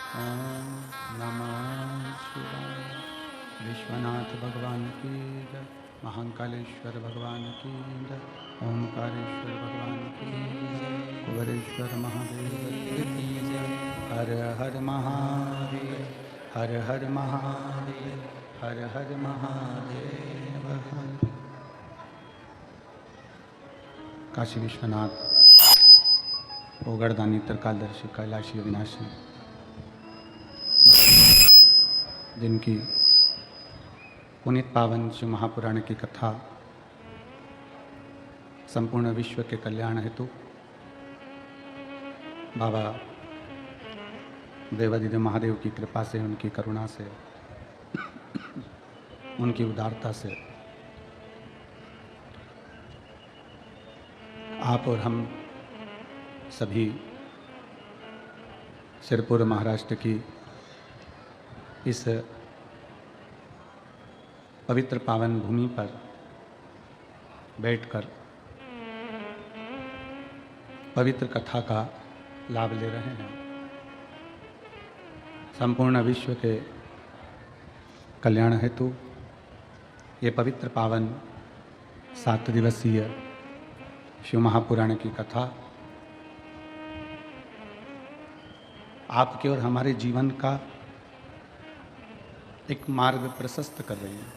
ओम नमः शिवाय। विश्वनाथ भगवान की जय। महाकालेश्वर भगवान की जय। ओमकारेश्वर भगवान की जय। कुबेरेश्वर महादेव की जय। हर हर महादेव, हर हर महादेव, हर हर महादेव। काशी विश्वनाथ ओगरदानी त्रिकालदर्शी कैलाशी अविनाशी, जिनकी पुनीत पावन शिव महापुराण की कथा संपूर्ण विश्व के कल्याण हेतु बाबा देवादिदेव महादेव की कृपा से, उनकी करुणा से, उनकी उदारता से आप और हम सभी सिरपुर महाराष्ट्र की इस पवित्र पावन भूमि पर बैठकर पवित्र कथा का लाभ ले रहे हैं। संपूर्ण विश्व के कल्याण हेतु ये पवित्र पावन 7 दिवसीय शिव महापुराण की कथा आपके और हमारे जीवन का एक मार्ग प्रशस्त कर रही है।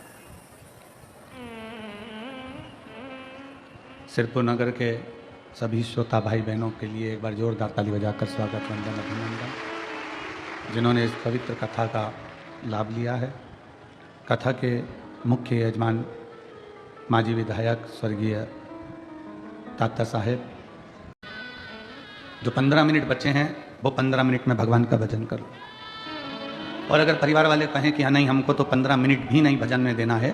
सिरपुर नगर के सभी श्रोता भाई बहनों के लिए एक बार जोरदार ताली बजाकर स्वागत, वंदन, अभिनंदन, जिन्होंने इस पवित्र कथा का लाभ लिया है। कथा के मुख्य यजमान माजी विधायक स्वर्गीय तात्या साहेब, जो 15 मिनट बचे हैं वो 15 मिनट में भगवान का भजन करो। और अगर परिवार वाले कहें कि हाँ नहीं, हमको तो 15 मिनट भी नहीं भजन में देना है,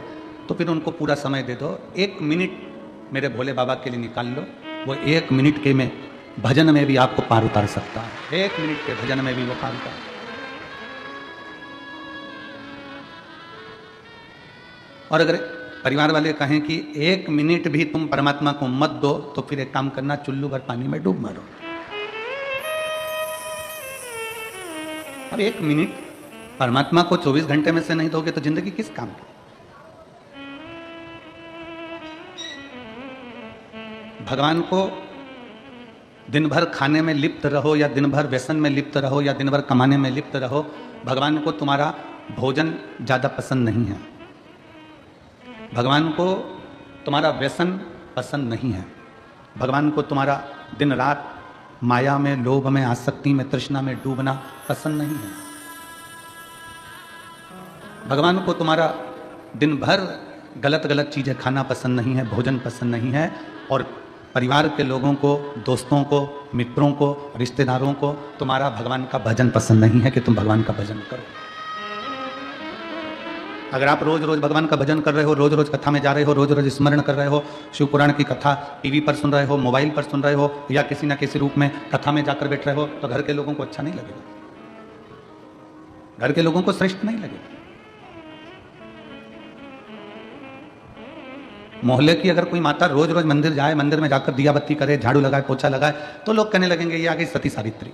तो फिर उनको पूरा समय दे दो। 1 मिनट मेरे भोले बाबा के लिए निकाल लो। वो 1 मिनट के में भजन में भी आपको पार उतार सकता है। 1 मिनट के भजन में भी वो पार उतार। और अगर परिवार वाले कहें कि 1 मिनट भी तुम परमात्मा को मत दो, तो फिर एक काम करना, चुल्लू भर पानी में डूब मारो। अब 1 मिनट परमात्मा को 24 घंटे में से नहीं दोगे तो जिंदगी किस काम की? भगवान को दिन भर खाने में लिप्त रहो या दिन भर व्यसन में लिप्त रहो या दिन भर कमाने में लिप्त रहो, भगवान को तुम्हारा भोजन ज्यादा पसंद नहीं है। भगवान को तुम्हारा व्यसन पसंद नहीं है। भगवान को तुम्हारा दिन रात माया में, लोभ में, आसक्ति में, तृष्णा में डूबना पसंद नहीं है। भगवान को तुम्हारा दिन भर गलत गलत चीजें खाना पसंद नहीं है, भोजन पसंद नहीं है। और परिवार के लोगों को, दोस्तों को, मित्रों को, रिश्तेदारों को तुम्हारा भगवान का भजन पसंद नहीं है कि तुम भगवान का भजन करो। अगर आप रोज रोज भगवान का भजन कर रहे हो, रोज रोज कथा में जा रहे हो, रोज रोज स्मरण कर रहे हो, शिव पुराण की कथा टीवी पर सुन रहे हो, मोबाइल पर सुन रहे हो, या किसी न किसी रूप में कथा में जाकर बैठ रहे हो, तो घर के लोगों को अच्छा नहीं लगेगा, घर के लोगों को श्रेष्ठ नहीं लगेगा। मोहल्ले की अगर कोई माता रोज रोज मंदिर जाए, मंदिर में जाकर दिया बत्ती करे, झाड़ू लगाए, पोछा लगाए, तो लोग कहने लगेंगे ये आ गई सती सावित्री।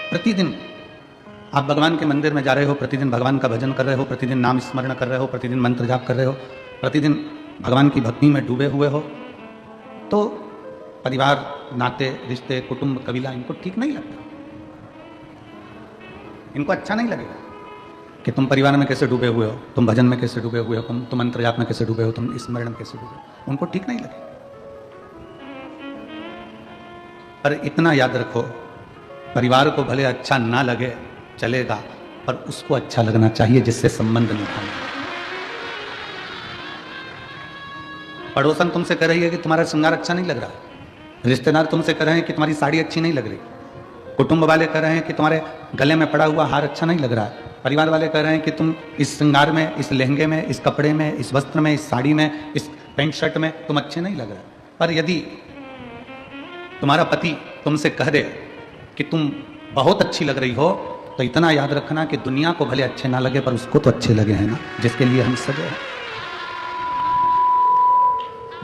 प्रतिदिन आप भगवान के मंदिर में जा रहे हो, प्रतिदिन भगवान का भजन कर रहे हो, प्रतिदिन नाम स्मरण कर रहे हो, प्रतिदिन मंत्र जाप कर रहे हो, प्रतिदिन भगवान की भक्ति में डूबे हुए हो, तो परिवार, नाते, रिश्ते, कुटुंब, कबीला इनको ठीक नहीं लगता। इनको अच्छा नहीं लगेगा कि तुम परिवार में कैसे डूबे हुए हो, तुम भजन में कैसे डूबे हुए हो, तुम मंत्र जाप में कैसे डूबे हो, तुम स्मरण में कैसे डूबे हो। उनको ठीक नहीं लगेगा। पर इतना याद रखो, परिवार को भले अच्छा ना लगे चलेगा, पर उसको अच्छा लगना चाहिए जिससे संबंध निभाना। पड़ोसन तुमसे कह रही है कि तुम्हारा श्रृंगार अच्छा नहीं लग रहा, रिश्तेदार तुमसे कह रहे हैं कि तुम्हारी साड़ी अच्छी नहीं लग रही, कुटुंब वाले कह रहे हैं कि तुम्हारे गले में पड़ा हुआ हार अच्छा नहीं लग रहा है, परिवार वाले कह रहे हैं कि तुम इस श्रृंगार में, इस लहंगे में, इस कपड़े में, इस वस्त्र में, इस साड़ी में, इस पैंट शर्ट में तुम अच्छे नहीं लग रहे। पर यदि तुम्हारा पति तुमसे कह दे कि तुम बहुत अच्छी लग रही हो, तो इतना याद रखना कि दुनिया को भले अच्छे ना लगे पर उसको तो अच्छे लगे हैं ना, जिसके लिए हम सजे हैं,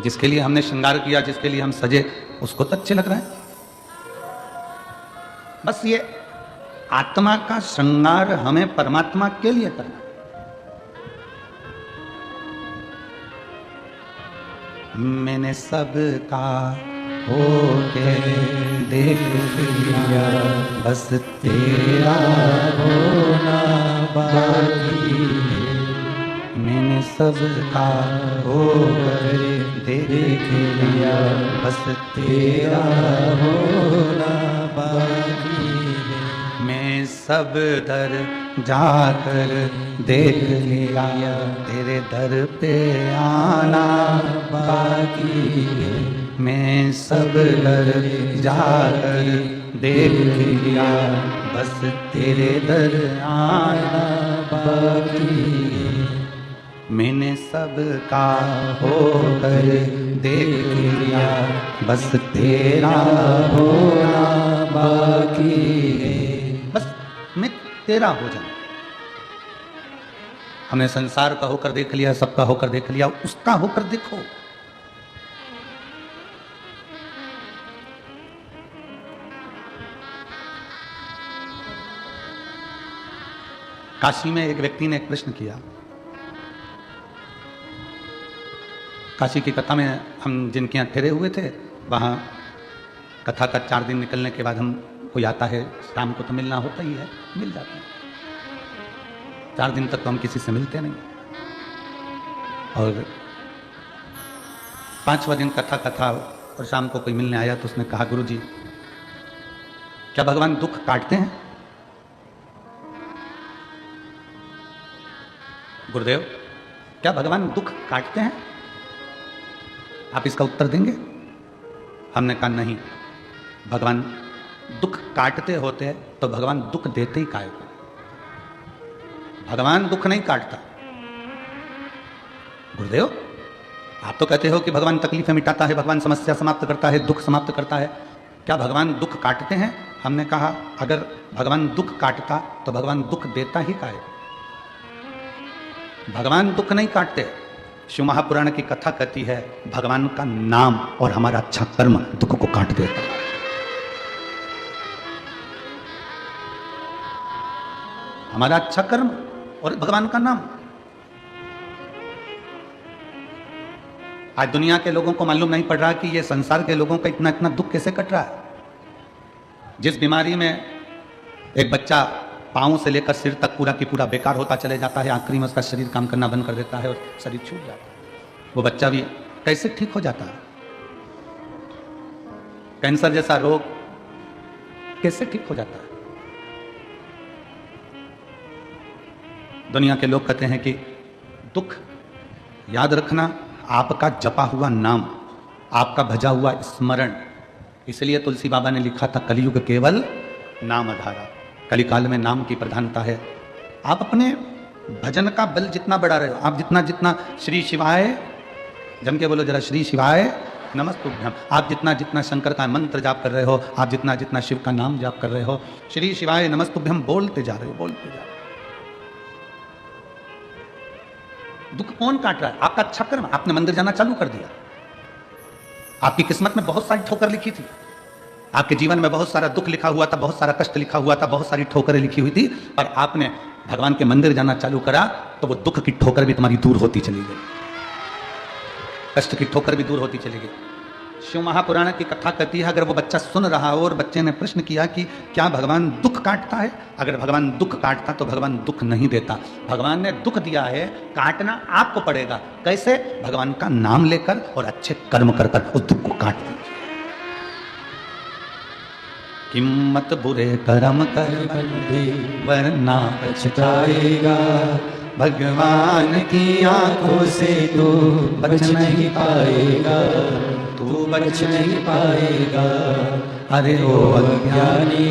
जिसके लिए हमने श्रृंगार किया, जिसके लिए हम सजे, उसको तो अच्छे लग रहे हैं। बस ये आत्मा का श्रृंगार हमें परमात्मा के लिए करना। मैंने सबका होके देख लिया, बस तेरा होना बाकी है। मैंने सबका होकर देख लिया, बस तेरा होना बाकी है। मैं सब दर जाकर देख लिया, तेरे दर पे आना बाकी है। मैं सब दर जाकर देख लिया, बस तेरे दर आना बाकी है। मैंने सबका होकर देख लिया, बस तेरा होना बाकी है। बस मैं तेरा हो जाऊं। हमने संसार का होकर देख लिया, सबका होकर देख लिया, उसका होकर देखो। काशी में एक व्यक्ति ने एक प्रश्न किया। काशी की कथा में हम जिनके यहाँ ठहरे हुए थे, वहाँ कथा का 4 दिन निकलने के बाद हम कोई आता है, शाम को तो मिलना होता ही है, मिल जाते हैं। 4 दिन तक तो हम किसी से मिलते नहीं। और 5वां दिन कथा और शाम को कोई मिलने आया तो उसने कहा, गुरु जी क्या भगवान दुख काटते हैं? गुरुदेव क्या भगवान दुख काटते हैं? आप इसका उत्तर देंगे? हमने कहा नहीं, भगवान दुख काटते होते तो भगवान दुख देते ही काहे को? भगवान दुख नहीं काटता। गुरुदेव आप तो कहते हो कि भगवान तकलीफें मिटाता है, भगवान समस्या समाप्त करता है, दुख समाप्त करता है, क्या भगवान दुख काटते हैं? हमने कहा अगर भगवान दुख काटता तो भगवान दुख देता ही काहे? भगवान दुख नहीं काटते। शिव महापुराण की कथा कहती है भगवान का नाम और हमारा अच्छा कर्म दुख को काट देता है। हमारा अच्छा कर्म और भगवान का नाम। आज दुनिया के लोगों को मालूम नहीं पड़ रहा कि ये संसार के लोगों का इतना इतना दुख कैसे कट रहा है। जिस बीमारी में एक बच्चा पांव से लेकर सिर तक पूरा की पूरा बेकार होता चले जाता है, आखिरी में उसका शरीर काम करना बंद कर देता है और शरीर छूट जाता है, वो बच्चा भी कैसे ठीक हो जाता है? कैंसर जैसा रोग कैसे ठीक हो जाता है? दुनिया के लोग कहते हैं कि दुख याद रखना आपका जपा हुआ नाम, आपका भजा हुआ स्मरण। इसलिए तुलसी बाबा ने लिखा था कलयुग केवल नाम आधारा। कलिकाल में नाम की प्रधानता है। आप अपने भजन का बल जितना बढ़ा रहे हो, आप जितना जितना श्री शिवाय, जम के बोलो जरा, श्री शिवाय नमस्तुभ्यम, आप जितना जितना शंकर का मंत्र जाप कर रहे हो, आप जितना जितना शिव का नाम जाप कर रहे हो, श्री शिवाय नमस्तुभ्यम बोलते जा रहे हो, बोलते जा रहे हो। दुख कौन काट रहा है? आपका अच्छा कर्म। आपने मंदिर जाना चालू कर दिया, आपकी किस्मत में बहुत सारी ठोकर लिखी थी, आपके जीवन में बहुत सारा दुख लिखा हुआ था, बहुत सारा कष्ट लिखा हुआ था, बहुत सारी ठोकरें लिखी हुई थी, और आपने भगवान के मंदिर जाना चालू करा तो वो दुख की ठोकर भी तुम्हारी दूर होती चली गई, कष्ट की ठोकर भी दूर होती चली गई। शिव महापुराण की कथा कहती है अगर वो बच्चा सुन रहा हो और बच्चे ने प्रश्न किया कि क्या भगवान दुख काटता है? अगर भगवान दुख काटता तो भगवान दुख नहीं देता। भगवान ने दुख दिया है, काटना आपको पड़ेगा। कैसे? भगवान का नाम लेकर और अच्छे कर्म कर कर उस दुख को काट दीजिए। किम्मत बुरे कर्म कर बंदे वरना पछताएगा, भगवान की आंखों से तू बच नहीं पाएगा, तू बच नहीं पाएगा। अरे ओ अज्ञानी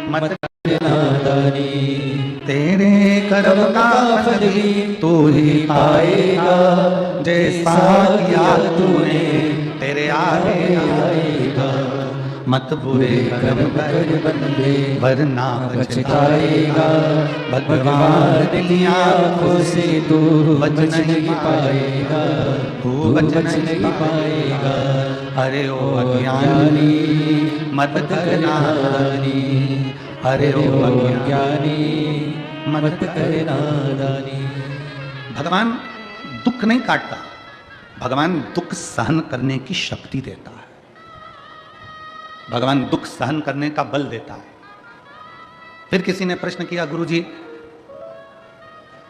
मत कर नादानी, तेरे कर्म का फल भी तू ही पाएगा, जैसा किया तूने तेरे आगे आएगा। मत बुरे कर्म कर बंदे वरना पछताएगा। भगवान की आँखों से तू बच नहीं पाएगा, तू बच नहीं पाएगा। अरे ओ अज्ञानी मत कर नादानी, अरे ओ अज्ञानी मत कर नादानी। भगवान दुख नहीं काटता, भगवान दुख सहन करने की शक्ति देता है, भगवान दुख सहन करने का बल देता है। फिर किसी ने प्रश्न किया, गुरुजी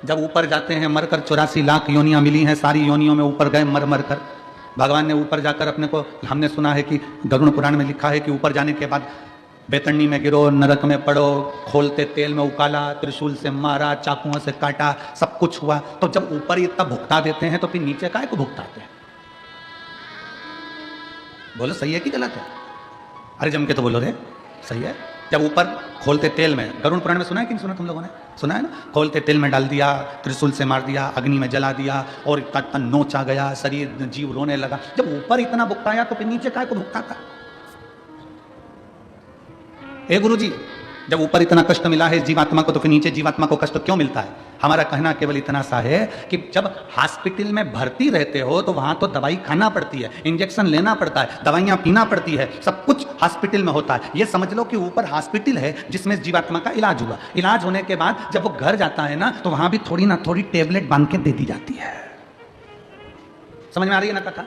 जब ऊपर जाते हैं मरकर 84 लाख योनियां मिली हैं, सारी योनियों में ऊपर गए मर मर कर, भगवान ने ऊपर जाकर अपने को, हमने सुना है कि गरुड़ पुराण में लिखा है कि ऊपर जाने के बाद बेतरनी में गिरो, नरक में पड़ो, खोलते तेल में उकाला, त्रिशूल से मारा, चाकुओं से काटा, सब कुछ हुआ। तो जब ऊपर ही इतना भुगता देते हैं तो फिर नीचे काहे को भुगताते हैं? बोलो सही है कि गलत है? अरे जम के तो बोलो रे, सही है। जब ऊपर खोलते तेल में, गरुड़ पुराण में सुना है कि नहीं सुना? तुम लोगों ने सुना है ना? खोलते तेल में डाल दिया, त्रिशूल से मार दिया, अग्नि में जला दिया और इतना नोच आ गया, शरीर जीव रोने लगा। जब ऊपर इतना भुगताया तो फिर नीचे काहे को भुगताता? हे गुरुजी जब ऊपर इतना कष्ट मिला है जीवात्मा को तो फिर नीचे जीवात्मा को कष्ट क्यों मिलता है? हमारा कहना केवल इतना सा है कि जब हॉस्पिटल में भर्ती रहते हो तो वहां तो दवाई खाना पड़ती है, इंजेक्शन लेना पड़ता है, दवाइयां पीना पड़ती है, सब कुछ हॉस्पिटल में होता है। ये समझ लो कि ऊपर हॉस्पिटल है जिसमें जीवात्मा का इलाज हुआ। इलाज होने के बाद जब वो घर जाता है ना तो वहां भी थोड़ी ना थोड़ी टेबलेट बांध के दे दी जाती है। समझ में आ रही है ना कथा?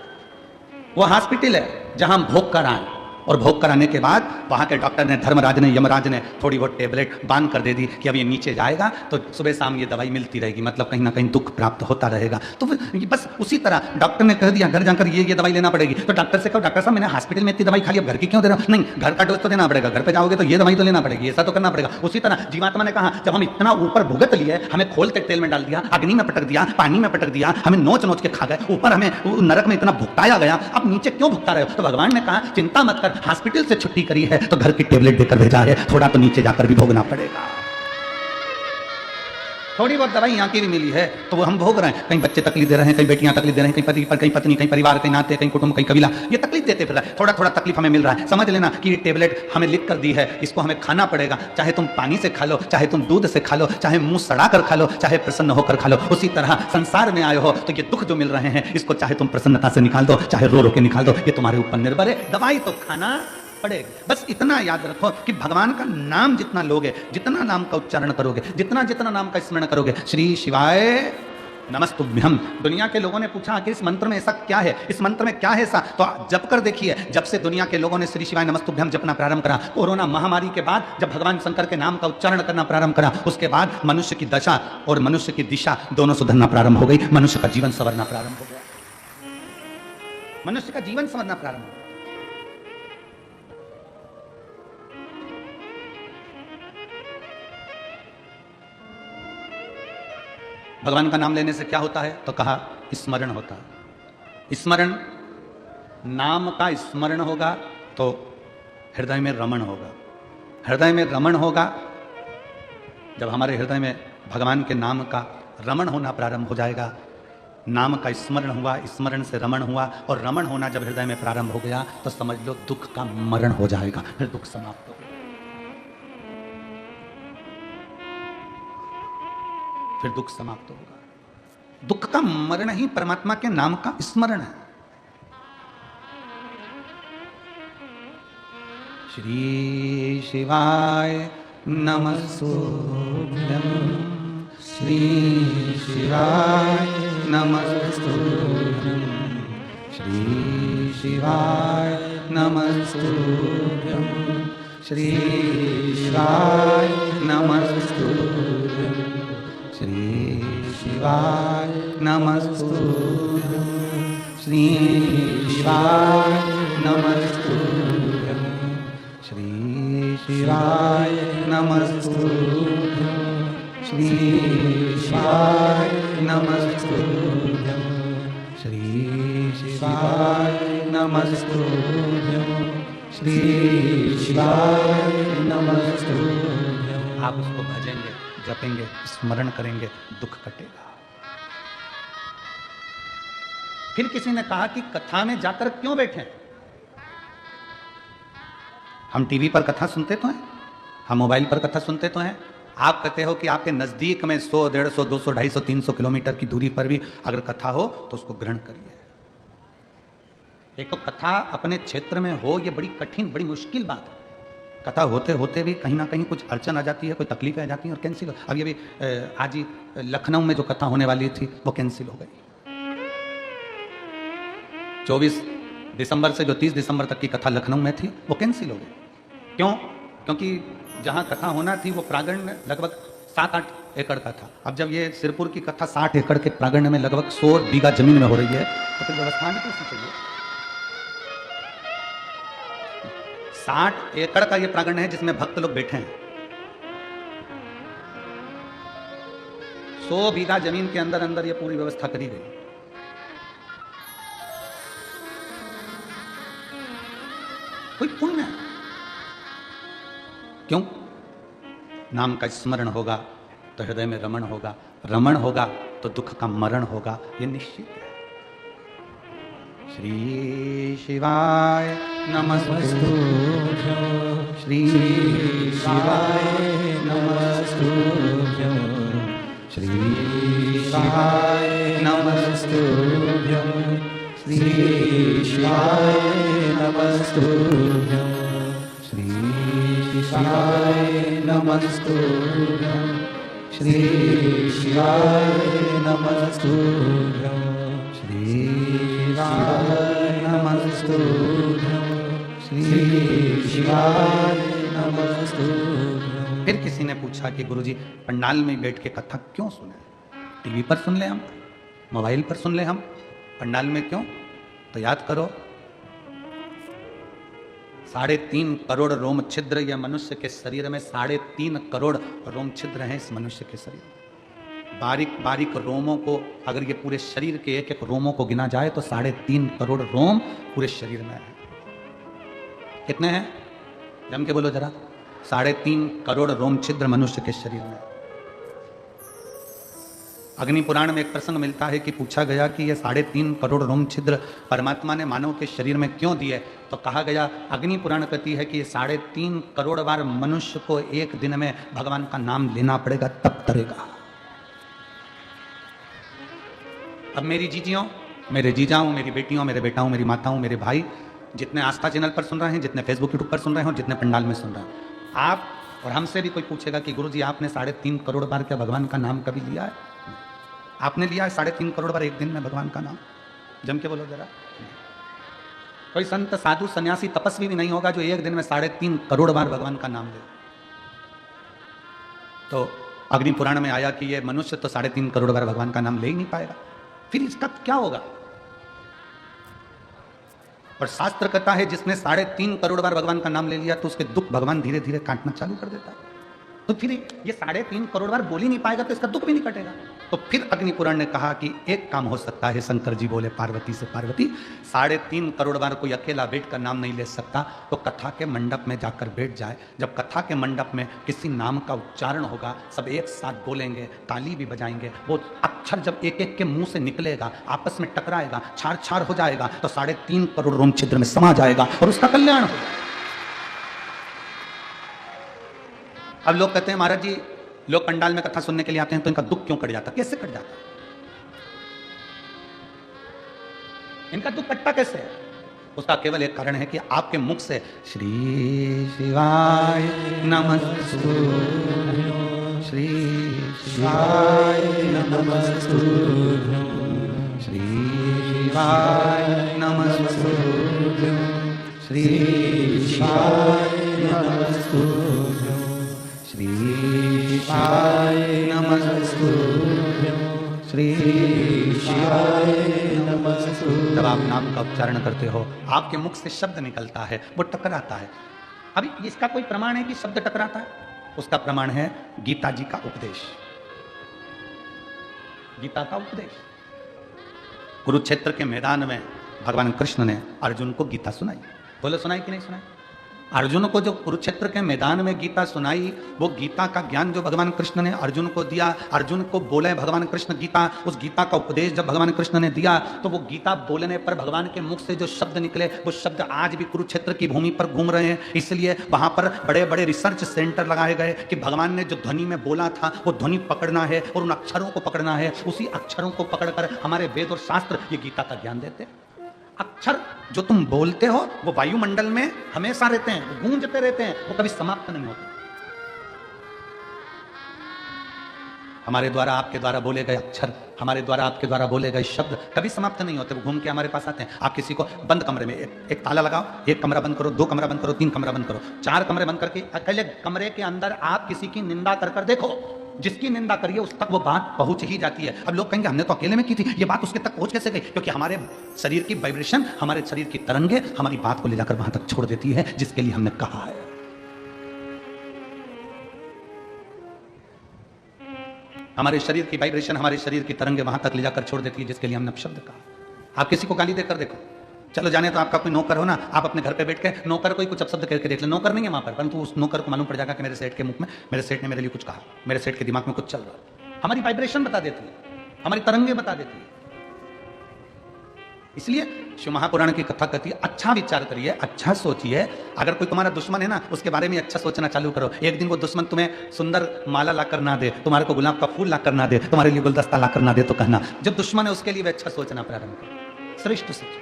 वो हॉस्पिटल है जहां हम भोग कर आए और भोग कराने के बाद वहाँ के डॉक्टर ने, धर्मराज ने, यमराज ने थोड़ी बहुत टेबलेट बांध कर दे दी कि अब ये नीचे जाएगा तो सुबह शाम ये दवाई मिलती रहेगी, मतलब कहीं ना कहीं दुख प्राप्त होता रहेगा। तो बस उसी तरह डॉक्टर ने कह दिया घर जाकर ये दवाई लेना पड़ेगी, तो डॉक्टर से कहो डॉक्टर साहब मैंने हॉस्पिटल में इतनी दवाई खाली, अब घर की क्यों दे रहा हूँ? नहीं, घर का डोज तो देना पड़ेगा, घर पे जाओगे तो ये दवाई तो लेना पड़ेगी, ऐसा तो करना पड़ेगा। उसी तरह जीवात्मा ने कहा जब हम इतना ऊपर भुगत लिए, हमें खोलते तेल में डाल दिया, अग्नि में पटक दिया, पानी में पटक दिया, हमें नोच नोच के खा गए, ऊपर हमें नरक में इतना भुगताया गया, अब नीचे क्यों भुगता रहे हो? तो भगवान ने कहा चिंता मत कर, हॉस्पिटल से करी है तो घर की टेबलेट देकर भेजा है, थोड़ा तो नीचे जाकर भी भोगना पड़ेगा। थोड़ी बहुत दवाई यहाँ की भी मिली है तो वो हम भोग रहे हैं। कहीं बच्चे तकलीफ दे रहे हैं, कहीं बेटियां तकलीफ दे रहे हैं, कहीं पति, कहीं पत्नी, कहीं परिवार, कहीं नाते, कहीं कुटुंब, कहीं कबीला, ये तकलीफ देते फिर रहा है। थोड़ा थोड़ा तकलीफ हमें मिल रहा है। समझ लेना कि ये टेबलेट हमें लिख कर दी है, इसको हमें खाना पड़ेगा, चाहे तुम पानी से खा लो, चाहे तुम दूध से खा लो, चाहे मुंह सड़ा कर खा लो, चाहे प्रसन्न होकर खा लो। उसी तरह संसार में आए हो तो ये दुख जो मिल रहे हैं इसको चाहे तुम प्रसन्नता से निकाल दो, चाहे रो रो के निकाल दो, ये तुम्हारे ऊपर निर्भर है। दवाई तो खाना पड़ेगा। बस इतना याद रखो कि भगवान का नाम जितना लोगे, जितना नाम का उच्चारण करोगे, जितना जितना नाम का स्मरण करोगे, श्री शिवाय नमस्तुभ्यम। दुनिया के लोगों ने पूछा कि इस मंत्र में ऐसा क्या है, इस मंत्र में क्या है ऐसा? तो जप कर देखिए। जब से दुनिया के लोगों ने श्री शिवाय नमस्तुभ्यम जपना प्रारंभ करा, कोरोना महामारी के बाद जब भगवान शंकर के नाम का उच्चारण करना प्रारंभ करा, उसके बाद मनुष्य की दशा और मनुष्य की दिशा दोनों सुधरना प्रारंभ हो गई। मनुष्य का जीवन संवरना प्रारंभ हो गया, मनुष्य का जीवन संवरना प्रारंभ हो गया। भगवान का नाम लेने से क्या होता है? तो कहा स्मरण होता है। स्मरण, नाम का स्मरण होगा तो हृदय में रमण होगा। हृदय में रमण होगा जब हमारे हृदय में भगवान के नाम का रमण होना प्रारंभ हो जाएगा। नाम का स्मरण हुआ, स्मरण से रमण हुआ, और रमण होना जब हृदय में प्रारंभ हो गया तो समझ लो दुख का मरण हो जाएगा, फिर दुख समाप्त हो गया, फिर दुख समाप्त होगा। दुख का मरण ही परमात्मा के नाम का स्मरण है। श्री शिवाय नमस्तुभ्यं, श्री शिवाय नमस्तुभ्यं, श्री शिवाय नमस्तुभ्यं, श्री शिवाय नमस्तुभ्यं, श्री शिवाय नमस्तुभ्यं, श्री शिवाय नमस्तुभ्यं, श्री शिवाय नमस्तुभ्यं, श्री शिवाय नमस्तुभ्यं, श्री शिवाय नमस्तुभ्यं, श्री शिवाय नमस्तुभ्यं। आप उसको भजेंगे, जपेंगे, स्मरण करेंगे, दुख कटेगा। फिर किसी ने कहा कि कथा में जाकर क्यों बैठे? हम टीवी पर कथा सुनते तो हैं, हम मोबाइल पर कथा सुनते तो हैं। आप कहते हो कि आपके नज़दीक में 100, 150, 200, 250, 300 किलोमीटर की दूरी पर भी अगर कथा हो तो उसको ग्रहण करिए। एक तो कथा अपने क्षेत्र में हो, ये बड़ी कठिन, बड़ी मुश्किल बात है। कथा होते होते भी कहीं ना कहीं कुछ अड़चन आ जाती है, कोई तकलीफें आ जाती हैं और कैंसिल हो। अब ये भी आज ही लखनऊ में जो कथा होने वाली थी वो कैंसिल हो गई। 24 दिसंबर से जो 30 दिसंबर तक की कथा लखनऊ में थी वो कैंसिल हो गई। क्यों? क्योंकि जहाँ कथा होना थी वो प्रांगण लगभग 7-8 एकड़ का था। अब जब ये सिरपुर की कथा 60 एकड़ के प्रांगण में लगभग 100 बीघा जमीन में हो रही है तो फिर व्यवस्था भी कैसी चाहिए। 60 एकड़ का ये प्रांगण है जिसमें भक्त लोग बैठे हैं। 100 बीघा जमीन के अंदर अंदर ये पूरी व्यवस्था करी गई। कोई पुण्य है। क्यों? नाम का स्मरण होगा तो हृदय में रमण होगा, रमण होगा तो दुख का मरण होगा, ये निश्चित है। श्री शिवाय नमस्तुभ्यं, श्री शिवाय नमस्तुभ्यं, श्री शिवाय नमस्तुभ्यं, श्री शिवाय नमस्तुभ्यं, श्री शिवाय नमस्तुभ्यं, श्री शिवाय नमस्तुभ्यं, श्री शिवाय नमस्तुभ्यं, श्री शिवाय नमस्तुभ्यं। फिर किसी ने पूछा कि गुरुजी पंडाल में बैठ के कथा क्यों सुने? टीवी पर सुन ले हम, मोबाइल पर सुन ले हम, पंडाल में क्यों? तो याद करो 3.5 करोड़ रोम छिद्र या मनुष्य के शरीर में 3.5 करोड़ रोम छिद्र हैं इस मनुष्य के शरीर में। बारीक बारीक रोमों को अगर ये पूरे शरीर के एक एक रोमों को गिना जाए तो 3.5 करोड़ रोम पूरे शरीर में है। कितने हैं? जम के बोलो जरा। 3.5 करोड़ रोम छिद्र मनुष्य के शरीर में। अग्नि पुराण में एक प्रसंग मिलता है कि पूछा गया कि ये 3.5 करोड़ रोम छिद्र परमात्मा ने मानव के शरीर में क्यों दिए? तो कहा गया, अग्नि पुराण कहती है कि ये 3.5 करोड़ बार मनुष्य को एक दिन में भगवान का नाम लेना पड़ेगा तब तरेगा। अब मेरी जीजियों, मेरे जीजाओं, मेरी बेटियों, मेरे बेटाओं, मेरी माताओं, मेरे भाई, जितने आस्था चैनल पर सुन रहे हैं, जितने फेसबुक यूट्यूब पर सुन रहे हैं और जितने पंडाल में सुन रहे हैं, आप और हमसे भी कोई पूछेगा कि गुरुजी आपने 3.5 करोड़ बार क्या भगवान का नाम कभी लिया है? आपने लिया है 3.5 करोड़ बार एक दिन में भगवान का नाम? जम के बोलो जरा। कोई संत, साधु, सन्यासी, तपस्वी भी नहीं होगा जो एक दिन में 3.5 करोड़ बार भगवान का नाम ले। तो अग्नि पुराण में आया कि ये मनुष्य तो 3.5 करोड़ बार भगवान का नाम ले ही नहीं पाएगा, फिर इसका क्या होगा? और शास्त्र कहता है जिसने 3.5 करोड़ बार भगवान का नाम ले लिया तो उसके दुख भगवान धीरे धीरे काटना चालू कर देता है। तो फिर ये 3.5 करोड़ बार बोल ही नहीं पाएगा तो इसका दुख भी नहीं कटेगा। तो फिर अग्नि पुराण ने कहा कि एक काम हो सकता है। शंकर जी बोले पार्वती से, पार्वती 3.5 करोड़ बार कोई अकेला बैठ कर नाम नहीं ले सकता, तो कथा के मंडप में जाकर बैठ जाए। जब कथा के मंडप में किसी नाम का उच्चारण होगा, सब एक साथ बोलेंगे, ताली भी बजाएंगे, वो अक्षर जब एक एक के मुंह से निकलेगा, आपस में टकराएगा, छाड़ छाड़ हो जाएगा, तो 3.5 करोड़ रोम छिद्र में समा जाएगा और उसका कल्याण होगा। अब लोग कहते हैं महाराज जी लोग पंडाल में कथा सुनने के लिए आते हैं तो इनका दुख क्यों कट जाता? कैसे कट जाता? इनका दुख कटता कैसे है? उसका केवल एक कारण है कि आपके मुख से श्री शिवाय नमस्तुभ्यं, श्री शिवाय नमस्तुभ्यं, श्री शिवाय नमस्तुभ्यं, श्री शिवाय नमस्तुभ्यं, श्री शिवाय नमस्तुभ्यं, श्री शिवाय नमस्तुभ्यं। जब आप नाम का उच्चारण करते हो, आपके मुख से शब्द निकलता है, वो टकराता है। अभी इसका कोई प्रमाण है कि शब्द टकराता है? उसका प्रमाण है गीता जी का उपदेश। गीता का उपदेश कुरुक्षेत्र के मैदान में भगवान कृष्ण ने अर्जुन को गीता सुनाई। बोलो सुनाई कि नहीं सुनाई? अर्जुन को जो कुरुक्षेत्र के मैदान में गीता सुनाई, वो गीता का ज्ञान जो भगवान कृष्ण ने अर्जुन को दिया, अर्जुन को बोले भगवान कृष्ण गीता, उस गीता का उपदेश जब भगवान कृष्ण ने दिया तो वो गीता बोलने पर भगवान के मुख से जो शब्द निकले, वो शब्द आज भी कुरुक्षेत्र की भूमि पर घूम रहे हैं। इसलिए वहां पर बड़े बड़े रिसर्च सेंटर लगाए गए कि भगवान ने जो ध्वनि में बोला था वो ध्वनि पकड़ना है और उन अक्षरों को पकड़ना है। उसी अक्षरों को पकड़कर हमारे वेद और शास्त्र ये गीता का ज्ञान देते हैं। अक्षर जो तुम बोलते हो वो वायुमंडल में हमेशा रहते हैं, वो गूंजते रहते हैं, वो कभी समाप्त नहीं होते। हमारे द्वारा आपके द्वारा बोले गए अक्षर, हमारे द्वारा आपके द्वारा बोले गए शब्द कभी समाप्त नहीं होते, वो घूम के हमारे पास आते हैं। आप किसी को बंद कमरे में एक ताला लगाओ, एक कमरा बंद करो, 2 कमरा बंद करो, 3 कमरा बंद करो, 4 कमरे बंद करके अकेले कमरे के अंदर आप किसी की निंदा कर देखो, जिसकी निंदा करिए उस तक वो बात पहुंच ही जाती है। अब लोग कहेंगे हमने तो अकेले में की थी, ये बात उसके तक पहुंच कैसे गई? क्योंकि हमारे शरीर की वाइब्रेशन, हमारे शरीर की तरंगे हमारी बात को ले जाकर वहां तक छोड़ देती है जिसके लिए हमने कहा है। हमारे शरीर की वाइब्रेशन, हमारे शरीर की तरंगे वहां तक ले जाकर छोड़ देती है जिसके लिए हमने शब्द कहा। आप किसी को गाली देकर देखो, चलो जाने तो आपका कोई नौकर हो ना, आप अपने घर पे बैठ के नौकर कोई कुछ अपशब्द करके देख ले, नौकर नहीं है वहां पर, परंतु उस नौकर को मालूम पड़ जाएगा कि मेरे सेठ के मुख में, मेरे सेठ ने मेरे लिए कुछ कहा, मेरे सेठ के दिमाग में कुछ चल रहा है। हमारी वाइब्रेशन बता देती है, हमारी तरंगे बता देती है। इसलिए शिव महापुराण की कथा कहती है अच्छा विचार करिए, अच्छा सोचिए। अगर कोई तुम्हारा दुश्मन है ना, उसके बारे में अच्छा सोचना चालू करो। एक दिन वो दुश्मन तुम्हें सुंदर माला लाकर ना दे, तुम्हारे को गुलाब का फूल लाकर ना दे, तुम्हारे लिए गुलदस्ता लाकर ना दे, तो कहना जो दुश्मन है उसके लिए अच्छा सोचना प्रारंभ करो। श्रेष्ठ सोचो।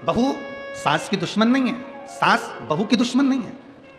बहू सास की दुश्मन नहीं है, सास बहू की दुश्मन नहीं है।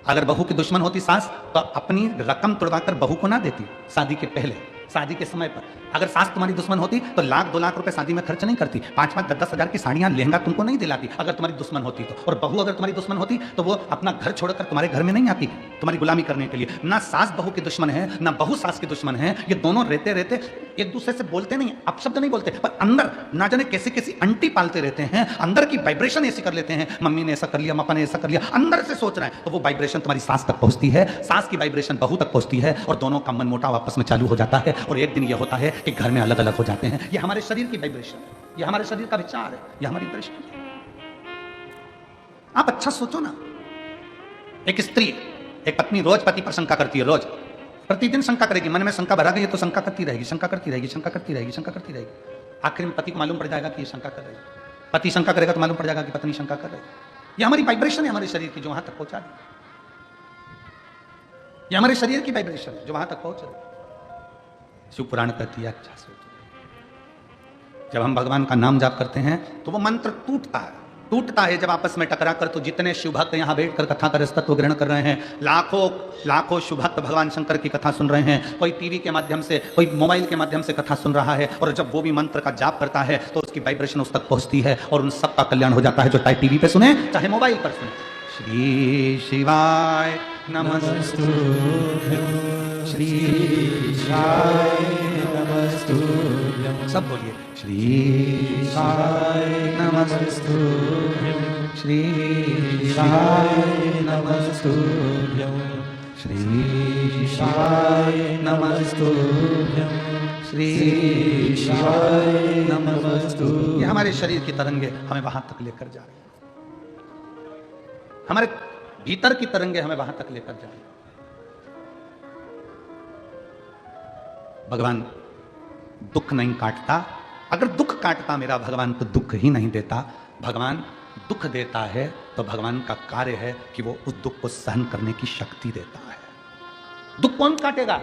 अगर बहू की दुश्मन होती सास तो अपनी रकम तुड़वाकर बहू को ना देती शादी के पहले, शादी के समय पर। अगर सास तुम्हारी दुश्मन होती तो 1-2 लाख रुपए शादी में खर्च नहीं करती, 5-5, 10-10 हजार की साड़ियां लहंगा तुमको नहीं दिलाती अगर तुम्हारी दुश्मन होती तो। और बहू अगर तुम्हारी दुश्मन होती तो वो अपना घर छोड़कर तुम्हारे घर में नहीं आती तुम्हारी गुलामी करने के लिए। ना सास बहू की दुश्मन है, ना बहू सास की दुश्मन है। ये दोनों रहते रहते एक दूसरे से बोलते नहीं, अपशब्द नहीं बोलते, पर अंदर ना जाने कैसे कैसी अंटी पालते रहते हैं। अंदर की वाइब्रेशन ऐसी कर लेते हैं, मम्मी ने ऐसा कर लिया, पापा ने ऐसा कर लिया, अंदर से सोच रहा है तो वो वाइब्रेशन तुम्हारी सास तक पहुंचती है, सास की वाइब्रेशन बहू तक पहुंचती है और दोनों का मनमुटाव आपस में चालू हो जाता है। और एक दिन ये होता है कि घर में अलग अलग हो जाते हैं। ये हमारे शरीर की वाइब्रेशन है, ये हमारे शरीर का विचार है, ये हमारी दृष्टि है। आप अच्छा सोचो ना। एक स्त्री, एक पत्नी रोज पति पर शंका करती है, रोज प्रतिदिन शंका करेगी, मन में शंका भरा गई तो शंका करती रहेगी, शंका करती रहेगी, शंका करती रहेगी, शंका करती रहेगी। आखिर में पति को मालूम पड़ जाएगा कि ये शंका कर रही है। पति शंका करेगा तो मालूम पड़ जाएगा कि पत्नी शंका कर रही है। ये हमारी वाइब्रेशन है, हमारे शरीर की जो वहां तक पहुंचा दी। ये हमारे शरीर की वाइब्रेशन है जो वहां तक पहुंच रही। शिव पुराण कहती है अच्छा सोचो। जब हम भगवान का नाम जाप करते हैं तो वो मंत्र टूटता है जब आपस में टकरा कर। तो जितने शिव भक्त यहाँ बैठकर कथा का तत्व ग्रहण कर रहे हैं, लाखों शिव भक्त भगवान शंकर की कथा सुन रहे हैं। कोई टीवी के माध्यम से, कोई मोबाइल के माध्यम से कथा सुन रहा है, और जब वो भी मंत्र का जाप करता है तो उसकी वाइब्रेशन उस तक पहुंचती है और उन सबका कल्याण हो जाता है, जो चाहे टीवी पे सुने चाहे मोबाइल पर सुने। श्री शिवाय नमस्तुभ्यं, श्री शिवाय नमस्तुभ्यं, सब बोलिए श्री शिवाय नमस्तुभ्यं, श्री शिवाय नमस्तुभ्यं, श्री शिवाय नमस्तुभ्यं, श्री शिवाय नमस्तुभ्यं। ये हमारे शरीर की तरंगे हमें वहां तक लेकर जा रही है, हमारे भीतर की तरंगे हमें वहां तक लेकर जा रही है। भगवान दुख नहीं काटता। अगर दुख काटता मेरा भगवान तो दुख ही नहीं देता। भगवान दुख देता है तो भगवान का कार्य है कि वो उस दुख को सहन करने की शक्ति देता है। दुख कौन काटेगा?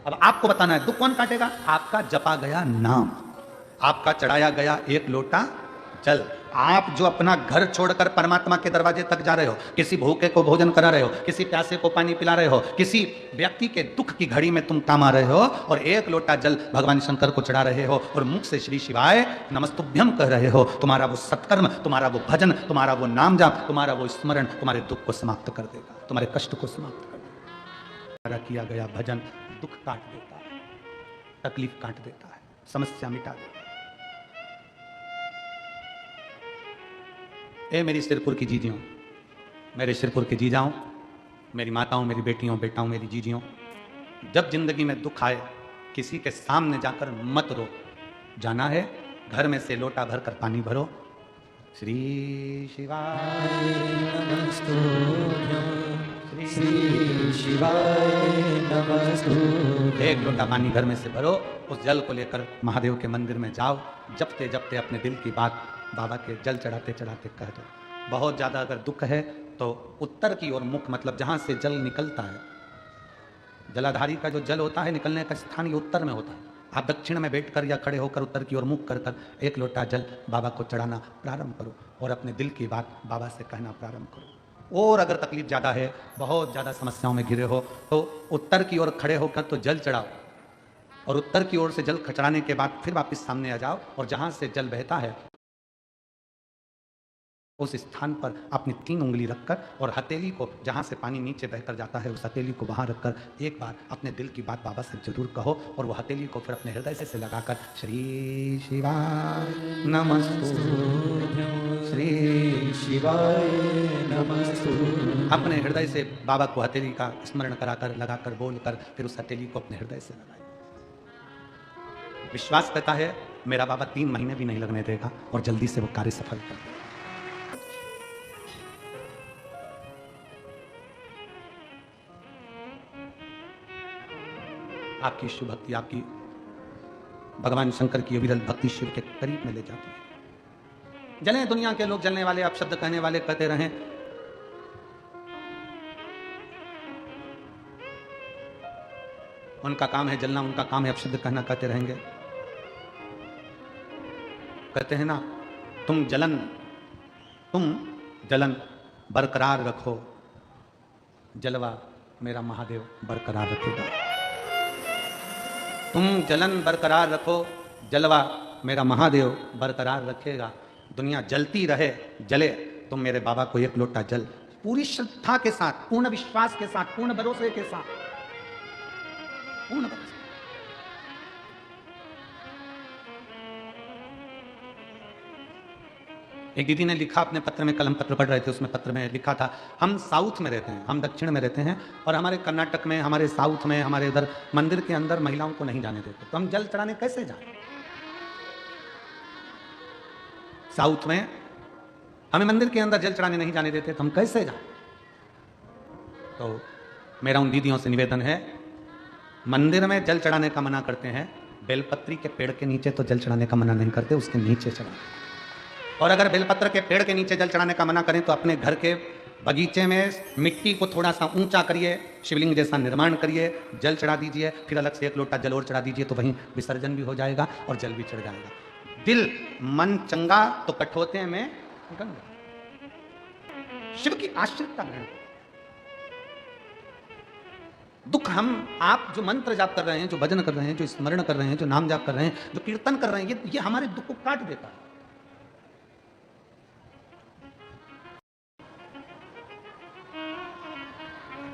अब आपको बताना है दुख कौन काटेगा। आपका जपा गया नाम, आपका चढ़ाया गया एक लोटा जल। आप जो अपना घर छोड़कर परमात्मा के दरवाजे तक जा रहे हो, किसी भूखे को भोजन करा रहे हो, किसी प्यासे को पानी पिला रहे हो, किसी व्यक्ति के दुख की घड़ी में तुम काम आ रहे हो और एक लोटा जल भगवान शंकर को चढ़ा रहे हो और मुख से श्री शिवाय नमस्तुभ्यं कह रहे हो, तुम्हारा वो सत्कर्म, तुम्हारा वो भजन, तुम्हारा वो नाम जाप, तुम्हारा वो स्मरण तुम्हारे दुख को समाप्त कर देगा, तुम्हारे कष्ट को समाप्त कर देगा। तुम्हारा किया गया भजन दुख काट देता है, तकलीफ काट देता है, समस्या मिटा देता है। ए मेरी सिरपुर की जीजियों, मेरे सिरपुर के जीजाओं, मेरी माताओं, मेरी बेटियों, बेटाओं, मेरी जीजियों, जब जिंदगी में दुख आए किसी के सामने जाकर मत रो। जाना है घर में से लोटा भर कर पानी भरो, श्री शिवाय नमस्तुभ्यं श्री शिवाय नमस्तुभ्यं। एक लोटा पानी घर में से भरो, उस जल को लेकर महादेव के मंदिर में जाओ, जपते जपते अपने दिल की बात बाबा के जल चढ़ाते चढ़ाते कह दो। बहुत ज़्यादा अगर दुख है तो उत्तर की ओर मुख, मतलब जहाँ से जल निकलता है, जलाधारी का जो जल होता है निकलने का स्थान ये उत्तर में होता है। आप दक्षिण में बैठकर या खड़े होकर उत्तर की ओर मुख कर कर एक लोटा जल बाबा को चढ़ाना प्रारंभ करो और अपने दिल की बात बाबा से कहना प्रारंभ करो। और अगर तकलीफ ज़्यादा है, बहुत ज़्यादा समस्याओं में घिरे हो, तो उत्तर की ओर खड़े होकर तो जल चढ़ाओ और उत्तर की ओर से जल खचड़ाने के बाद फिर वापस सामने आ जाओ और जहाँ से जल बहता है उस स्थान पर अपनी 3 उंगली रखकर और हथेली को, जहाँ से पानी नीचे बहकर जाता है, उस हथेली को वहाँ रखकर एक बार अपने दिल की बात बाबा से जरूर कहो और वो हथेली को फिर अपने हृदय से लगाकर श्री शिवाय नमस्तुभ्यं श्री शिवाय नमस्तुभ्यं अपने हृदय से बाबा को हथेली का स्मरण कराकर लगाकर बोलकर फिर उस हथेली को अपने हृदय से लगाए। विश्वास करता है मेरा बाबा 3 महीने भी नहीं लगने देगा और जल्दी से वो कार्य सफल कर देगा। आपकी शिव भक्ति आपकी भगवान शंकर की अविरल भक्ति शिव के करीब में ले जाती है। जले दुनिया के लोग, जलने वाले, आप शब्द कहने वाले कहते रहें, उनका काम है जलना, उनका काम है अपशब्द कहना, कहते रहेंगे। कहते हैं ना, तुम जलन बरकरार रखो, जलवा मेरा महादेव बरकरार रखेगा। तुम जलन बरकरार रखो, जलवा मेरा महादेव बरकरार रखेगा। दुनिया जलती रहे, जले, तुम मेरे बाबा को एक लोटा जल पूरी श्रद्धा के साथ, पूर्ण विश्वास के साथ, पूर्ण भरोसे के साथ, पूर्ण भरोसे। एक दीदी ने लिखा अपने पत्र में, कल हम पत्र पढ़ रहे थे, उसमें पत्र में लिखा था, हम साउथ में रहते हैं, हम दक्षिण में रहते हैं और हमारे कर्नाटक में, हमारे साउथ में, हमारे इधर मंदिर के अंदर महिलाओं को नहीं जाने देते, तो हम जल चढ़ाने कैसे जाएं? साउथ में हमें मंदिर के अंदर जल चढ़ाने नहीं जाने देते, तो हम कैसे जाएं? तो मेरा उन दीदियों से निवेदन है, मंदिर में जल चढ़ाने का मना करते हैं, बेलपत्री के पेड़ के नीचे तो जल चढ़ाने का मना नहीं करते, उसके नीचे चढ़ाएं। और अगर बेलपत्र के पेड़ के नीचे जल चढ़ाने का मना करें तो अपने घर के बगीचे में मिट्टी को थोड़ा सा ऊंचा करिए, शिवलिंग जैसा निर्माण करिए, जल चढ़ा दीजिए, फिर अलग से एक लोटा जल और चढ़ा दीजिए, तो वहीं विसर्जन भी हो जाएगा और जल भी चढ़ जाएगा। दिल मन चंगा तो कठोते में गंगा। शिव की आश्रितता ग्रहण। दुख हम आप जो मंत्र जाप कर रहे हैं, जो भजन कर रहे हैं, जो स्मरण कर रहे हैं, जो नाम जाप कर रहे हैं, जो कीर्तन कर रहे हैं, ये हमारे दुख को काट देता है।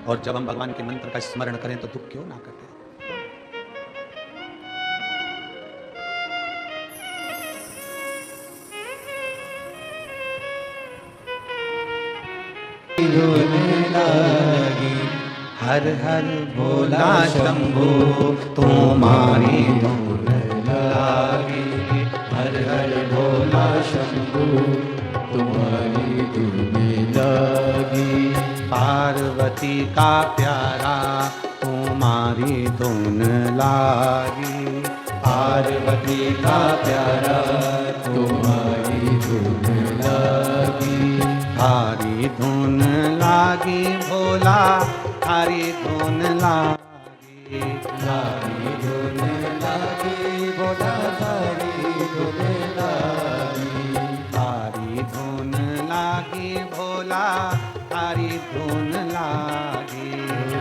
और जब हम भगवान के मंत्र का स्मरण करें तो दुख क्यों ना कटे। हर हर भोला शंभो तुम्हारी धून लागी, हर हर भोला शंभो तुम्हारी धून लागी। पार्वती का प्यारा तुम्हारी धुन लागी, पार्वती का प्यारा तुम्हारी धुन लागी। थारी धुन लागी भोला, थारी धुन लागी, थारी धुन लागी भोला, थारी धुन लागी, थारी धुन लागी भोला, थारी धुन लागी,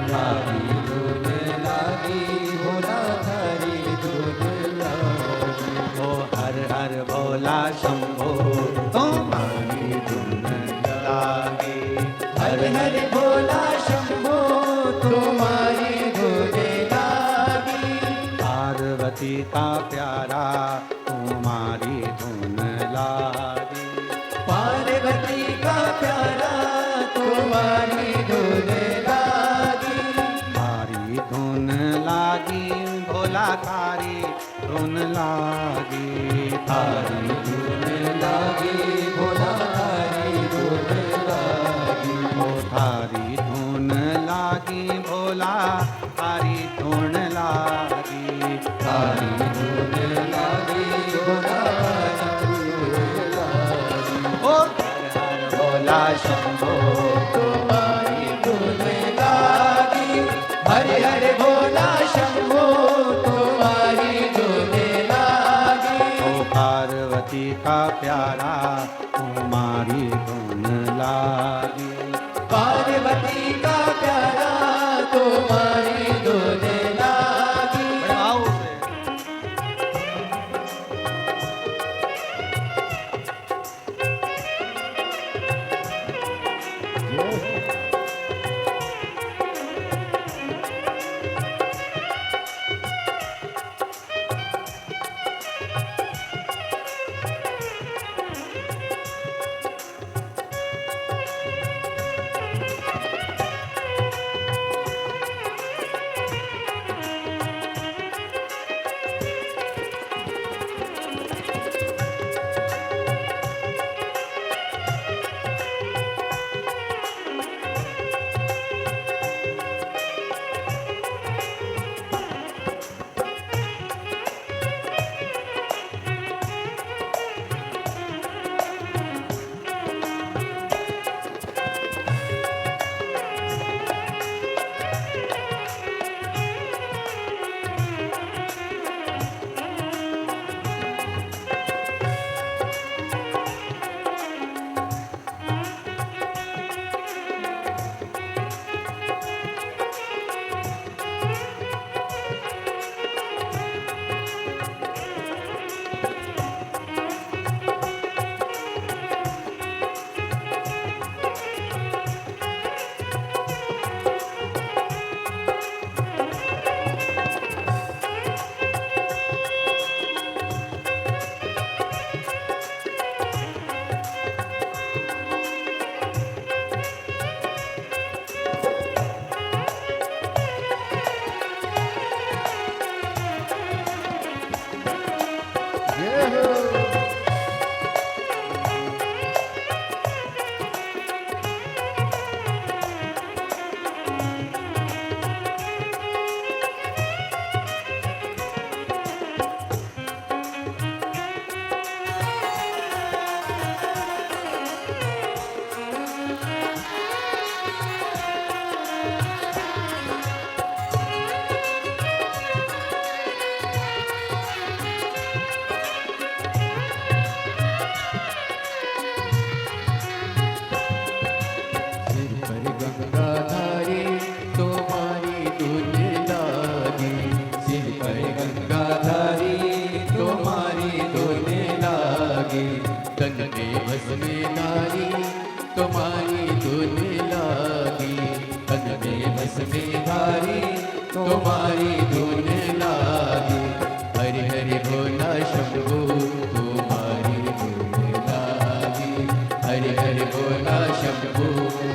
थारी धुन लागी भोला, थारी धुन लागी। ओ हर हर भोला शंभो तुम्हारी धुन लागी, हर हर भोला शंभो तुम्हारी धुन लागी। पार्वती का प्यारा तुम्हारी धुन लागी, पार्वती का प्यारा तुम्हारी धुन लागी। थारी धुन लागी भोला, थारी धुन लागी, थारी धुन लागी भोला, लागी। भारी धुन लागी भोला धुन लागी। ओ हर हर भोला शंभो तुम्हारी धुन लागी। हरि हरि भोला शंभो तुम्हारी धुन लागी। ओ पार्वती का प्यारा तुम्हारी धुन लागी। पार्वती का प्यारा तुम्हारी धुन लागी। बढ़ाओ उसे। तुम्हारी धुन लागी। तन में बस में धारी तुम्हारी धुन लागी। हरि हरि भोला शंभू तुम्हारी धुन लागी। हरि हरि भोला शंभू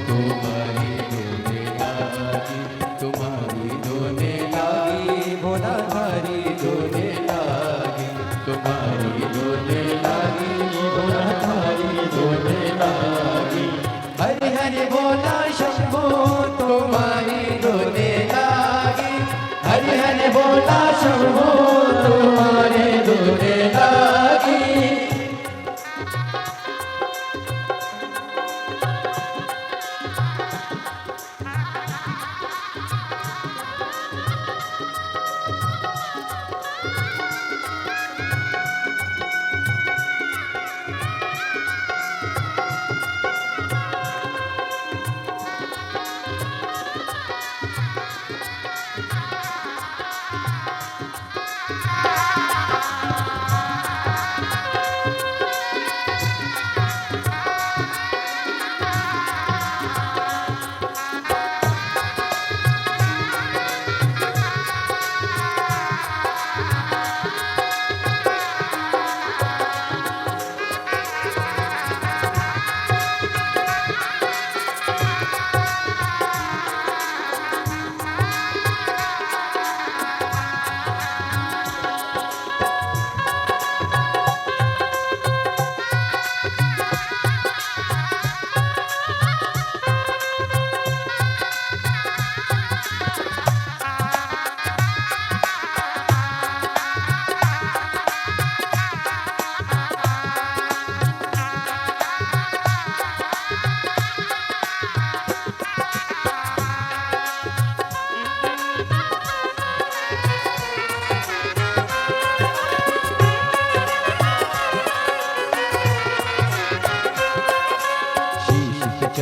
तुम्हारी धुन लागी। तुम्हारी धुन लागी भोला धारी धुन लागी। तुम्हारी धुन लागी भोला धारी धुन लागी। हरि हरि भोला शंभू तुम्हारी धुन लागी। हरि हरि भोला शंभू तुम्हारी धुन लागी।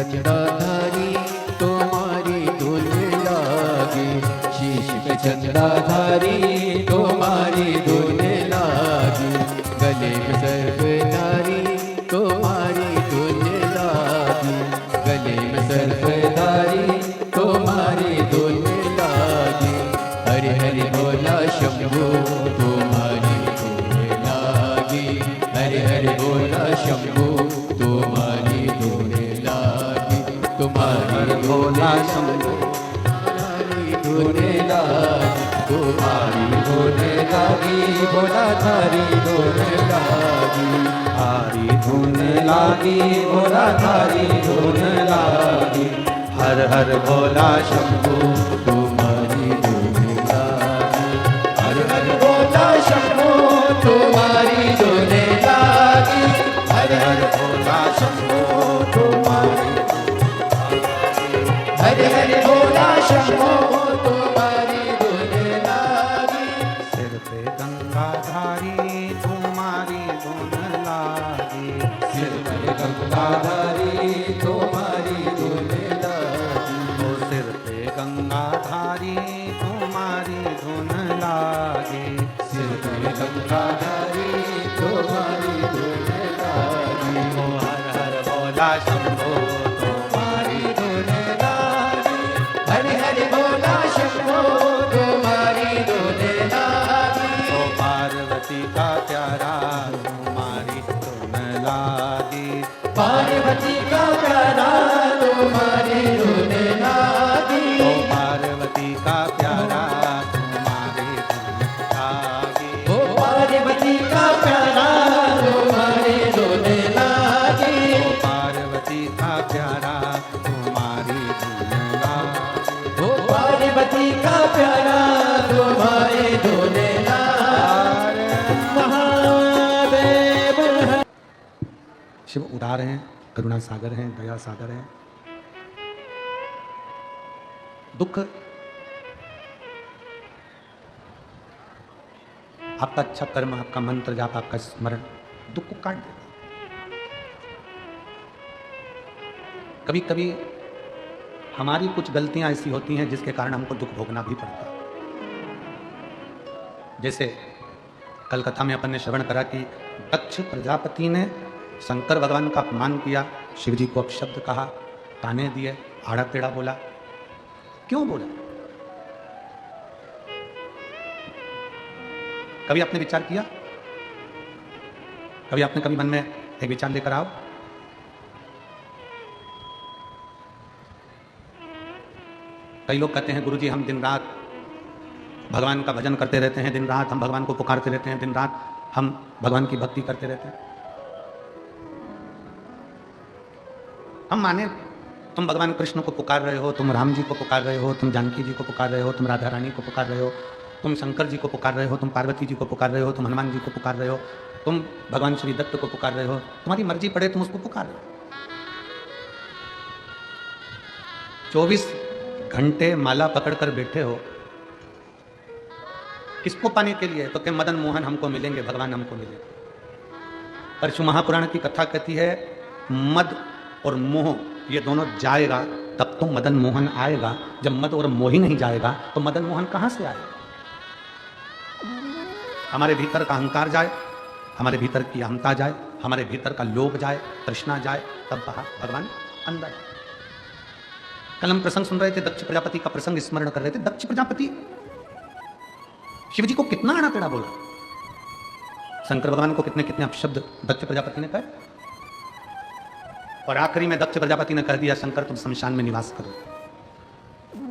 चंद्राधारी तुम्हारी धुन लागे, शीश पे चंद्राधारी तुम्हारी धुन लागे, गले में सर्पधारी तुम्हारी धुन लागे, गले में सर्पधारी तुम्हारी धुन लागे। हरि हरि बोला शंभू तुम्हारी धुन लागे, हरि हरि बोला शंभू तुम्हारी धुन लागे, तुम्हारी भोला शंभू तुम्हारी धुन लागे, तुम्हारी धुन लागी, भोला थारी धुन लागी, हारी धुन लागी, भोला थारी धुन लागी। हर हर भोला शंभू तुम्हारी धुन लागी, हर हर भोला शंभू तुम्हारी धुन लागी, हर हर भोला शंभू तुम्हारी, हर हर भोला शंभू तुम्हारी धुन लागी। सिर पे गंगाधारी तुम्हारी धुन लागी, सिर पर गंगाधारी तुम्हारी धुन लागी, ओ सिर पे गंगाधारी तुम्हारी धुन लागी। सिर पर गंगाधारी तुम्हारी धुन लागी, ओ हर हर भोला शंभू तुम्हारी धुन लागी। हरि हरि भोला शंभो तुम्हारी धुन लागी, ओ पार्वती का प्यारा तुम्हारी धुन लागी। पार्वती का प्यारा तुम्हारी धुन लागी, ओ पार्वती का प्यारा तुम्हारी धुन लागी। ओ पार्वती का प्यारा तुम्हारी धुन लागी, ओ पार्वती का प्यारा तुम्हारी धुन लागी। ओ पार्वती का प्यारा तुम्हारी धुन लागी। महादेव शिव उदार हैं, करुणा सागर हैं, दया सागर हैं। दुख आपका अच्छा कर्म, आपका मंत्र जाप, आपका स्मरण दुख को काट देगा। कभी कभी हमारी कुछ गलतियां ऐसी होती हैं जिसके कारण हमको दुख भोगना भी पड़ता है। जैसे कल कथा में अपन ने श्रवण करा कि दक्ष प्रजापति ने शंकर भगवान का अपमान किया, शिव जी को अपशब्द कहा, ताने दिए, आड़ा टेढ़ा बोला। क्यों बोला? कभी आपने विचार किया? कभी आपने कभी मन में एक विचार लेकर आओ। कई लोग कहते हैं गुरुजी हम दिन रात भगवान का भजन करते रहते हैं, दिन रात हम भगवान को पुकारते रहते हैं, दिन रात हम भगवान की भक्ति करते रहते हैं। हम माने तुम भगवान कृष्ण को पुकार रहे हो, तुम राम जी को पुकार रहे हो, तुम जानकी जी को पुकार रहे हो, तुम राधा रानी को पुकार रहे हो, तुम शंकर जी को पुकार रहे हो, तुम पार्वती जी को पुकार रहे हो, तुम हनुमान जी को पुकार रहे हो, तुम भगवान श्री दत्त को पुकार रहे हो। तुम्हारी मर्जी पड़े तुम उसको पुकार रहे हो। 24 घंटे माला पकड़कर बैठे हो, किसको पाने के लिए? तो कि मदन मोहन हमको मिलेंगे, भगवान हमको मिलेंगे। परशु महापुराण की कथा कहती है मद और मोह ये दोनों जाएगा तब तो मदन मोहन आएगा। जब मद और मोह ही नहीं जाएगा तो मदन मोहन कहां से आएगा? हमारे भीतर का अहंकार जाए, हमारे भीतर की अहमता जाए, हमारे भीतर का लोभ जाए, तृष्णा जाए, तब भगवान अंदर। कल हम प्रसंग सुन रहे थे, दक्ष प्रजापति का प्रसंग स्मरण कर रहे थे। दक्ष प्रजापति शिव जी को कितना आड़ा टेढ़ा बोला, शंकर भगवान को कितने कितने अपशब्द दक्ष प्रजापति ने कहे, और आखिरी में दक्ष प्रजापति ने कह दिया शंकर तुम शमशान में निवास करो।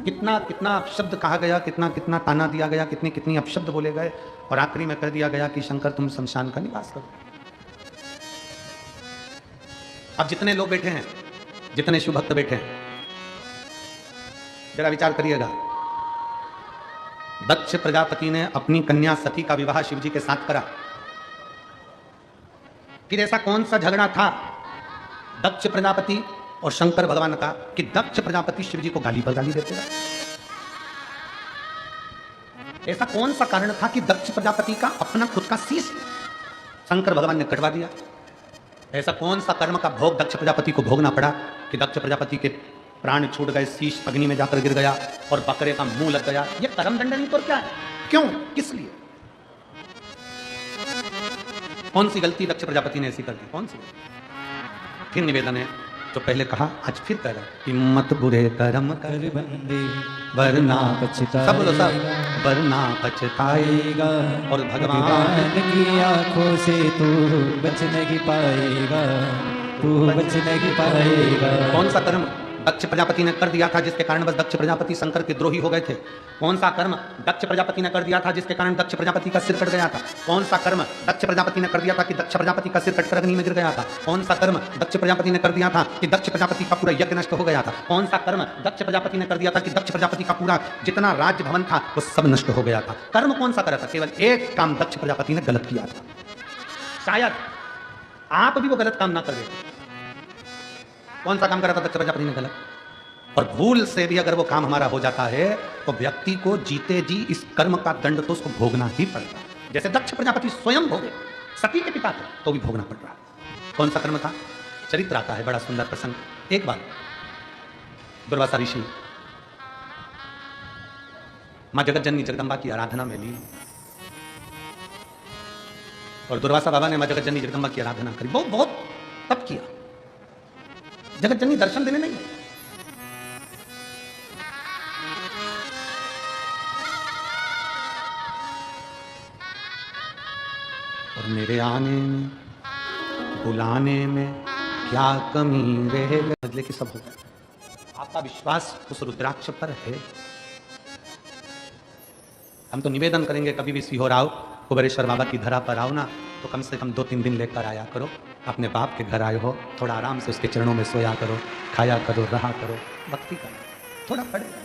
कितना कितना अपशब्द कहा गया, कितना कितना ताना दिया गया, कितनी कितनी अपशब्द बोले गए, और आखिरी में कह दिया गया कि शंकर तुम शमशान का निवास करो। अब जितने लोग बैठे हैं, जितने शिव भक्त बैठे हैं, जरा विचार करिएगा। दक्ष प्रजापति ने अपनी कन्या सती का विवाह शिव जी के साथ करा। फिर ऐसा कौन सा झगड़ा था दक्ष प्रजापति और शंकर भगवान का कि दक्ष प्रजापति शिव जी को गाली पर गाली देते रहे? ऐसा कौन सा कारण था कि दक्ष प्रजापति का अपना खुद का शीश शंकर भगवान ने कटवा दिया? ऐसा कौन सा कर्म का भोग दक्ष प्रजापति को भोगना पड़ा कि दक्ष प्रजापति के प्राण छूट गए, शीश अग्नि में जाकर गिर गया और बकरे का मुंह लग गया। ये कर्म दंड नहीं तो क्या है? क्यों, किस लिए? कौन सी गलती दक्ष प्रजापति ने ऐसी कर दी? कौन सी? फिर निवेदन है जो पहले कहा, आज फिर कह रहा है कि मत बुरे कर्म कर बंदे वरना पछताएगा, सब बोलो सब, वरना पछताएगा। और भगवान भगवान की आंखों से तू बच नहीं पाएगा, तू बच नहीं पाएगा। कौन सा कर्म दक्ष प्रजापति ने कर दिया था जिसके कारण बस दक्ष प्रजापति शंकर के द्रोही हो गए थे? कौन सा कर्म दक्ष प्रजापति ने कर दिया था जिसके कारण दक्ष प्रजापति का सिर कट गया था? कौन सा कर्म दक्ष प्रजापति ने कर दिया था कि दक्ष प्रजापति का सिर कटकर अग्नि में गिर गया था? कौन सा कर्म दक्ष प्रजापति ने कर दिया था कि दक्ष प्रजापति का पूरा यज्ञ नष्ट हो गया था? कौन सा कर्म दक्ष प्रजापति ने कर दिया था कि दक्ष प्रजापति का पूरा जितना राज्य भवन था वो सब नष्ट हो गया था? कर्म कौन सा करा था? केवल एक काम दक्ष प्रजापति ने गलत किया था। शायद आप भी वो गलत काम ना कर देते। कौन सा काम करा था दक्ष प्रजापति ने गलत? और भूल से भी अगर वो काम हमारा हो जाता है तो व्यक्ति को जीते जी इस कर्म का दंड तो उसको भोगना ही पड़ता है। जैसे दक्ष प्रजापति स्वयं भोगे, सती के पिता थे तो भी भोगना पड़ रहा है। कौन सा कर्म था? चरित्र आता है, बड़ा सुंदर प्रसंग। एक बार दुर्वासा ऋषि मां जगतजननी जगदम्बा की आराधना में लीन, और दुर्वासा बाबा ने मां जगतजननी जगदम्बा की आराधना करी, बहुत तप किया। जगतजननी दर्शन देने नहीं आई। और मेरे आने में बुलाने में क्या कमी रह गई? बदले की सब हो गया। आपका विश्वास उस रुद्राक्ष पर है? हम तो निवेदन करेंगे कभी भी सीहोर आओ, कुबेरेश्वर बाबा की धरा पर आओ ना, तो कम से कम 2-3 दिन लेकर आया करो। अपने बाप के घर आए हो, थोड़ा आराम से उसके चरणों में सोया करो, खाया करो, रहा करो, भक्ति करो, थोड़ा पड़ेगा।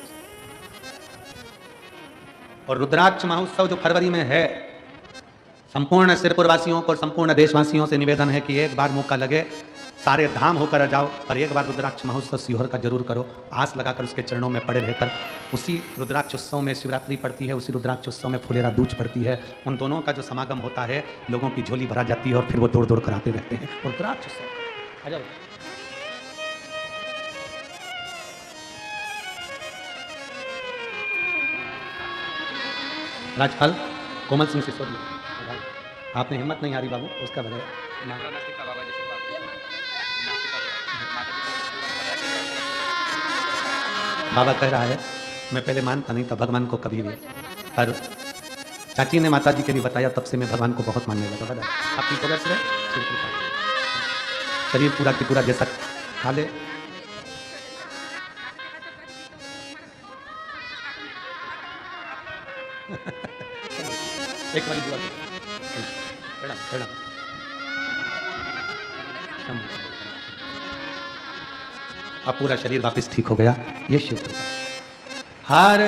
और रुद्राक्ष महोत्सव जो फरवरी में है, संपूर्ण सिरपुर वासियों को और संपूर्ण देशवासियों से निवेदन है कि एक बार मौका लगे, सारे धाम होकर जाओ और एक बार रुद्राक्ष महोत्सव सीहोर का जरूर करो। आस लगाकर उसके चरणों में पड़े रहकर, उसी रुद्राक्ष उत्सव में शिवरात्रि पड़ती है, उसी रुद्राक्ष उत्सव में फुलेरा दूज पड़ती है। उन दोनों का जो समागम होता है, लोगों की झोली भरा जाती है और फिर वो दौड़ दौड़ कर आते रहते हैं। रुद्राक्ष उत्सव आ जाओ। राजपाल कोमल सिंह सिसोदिया, आपने हिम्मत नहीं हारी बाबू, उसका बजाय बाबा कह रहा है, मैं पहले मानता नहीं था भगवान को कभी भी, पर चाची ने माता जी के लिए बताया, तब से मैं भगवान को बहुत मानने लगा। बता आपकी वजह से शरीर पूरा की पूरा जैसा खा ले, एक बार दुआ प्रणाम प्रणाम। अब पूरा शरीर वापस ठीक हो गया। ये शिव कृपा। हर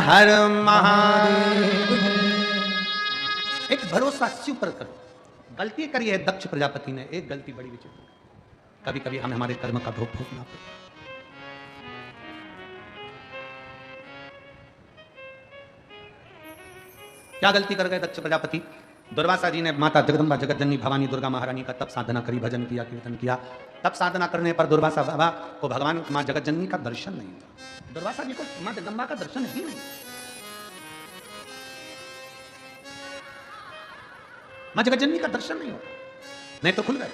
हर महादेव। एक भरोसा शिव पर करो। गलती करी है दक्ष प्रजापति ने, एक गलती बड़ी विचित्र। कभी कभी हमें हमारे कर्म का भोग भोगना पड़ता। क्या गलती कर गए दक्ष प्रजापति? दुर्वासा जी ने माता जगदम्बा जगतजननी भवानी दुर्गा महारानी का तब साधना करी, भजन किया, कीर्तन किया। तब साधना करने पर दुर्वासा बाबा को भगवान मां जगतजननी का दर्शन नहीं हुआ। दुर्वासा जी को मां जगदम्बा का दर्शन ही नहीं। मां जगतजननी का दर्शन नहीं हुआ, नहीं तो खुल गए।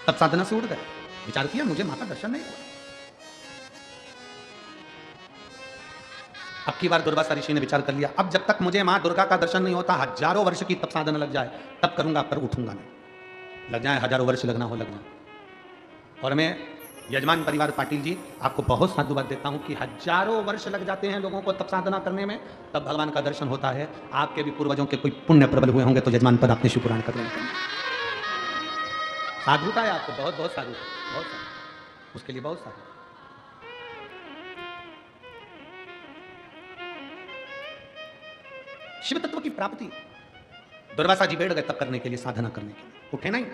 तब साधना से उड़ गए, विचार किया मुझे मां का दर्शन नहीं हुआ। अब की बार दुर्वासा ऋषि ने विचार कर लिया, अब जब तक मुझे मां दुर्गा का दर्शन नहीं होता, हजारों वर्ष की तप साधना लग जाए तब करूंगा, पर उठूंगा नहीं। लग जाए हजारों वर्ष लगना हो लगना। और मैं यजमान परिवार पाटिल जी आपको बहुत साधुवाद देता हूं कि हजारों वर्ष लग जाते हैं लोगों को तप साधना करने में, तब भगवान का दर्शन होता है। आपके भी पूर्वजों के कोई पुण्य प्रबल हुए होंगे तो यजमान पर आपने शिव पुराण कर लेंगे। साधुता है आपको, बहुत बहुत साधु, बहुत साधु, उसके लिए बहुत साधु। शिव तत्व की प्राप्ति। दुर्वासा जी बैठ गए तब करने के लिए, साधना करने के लिए। उठे नहीं,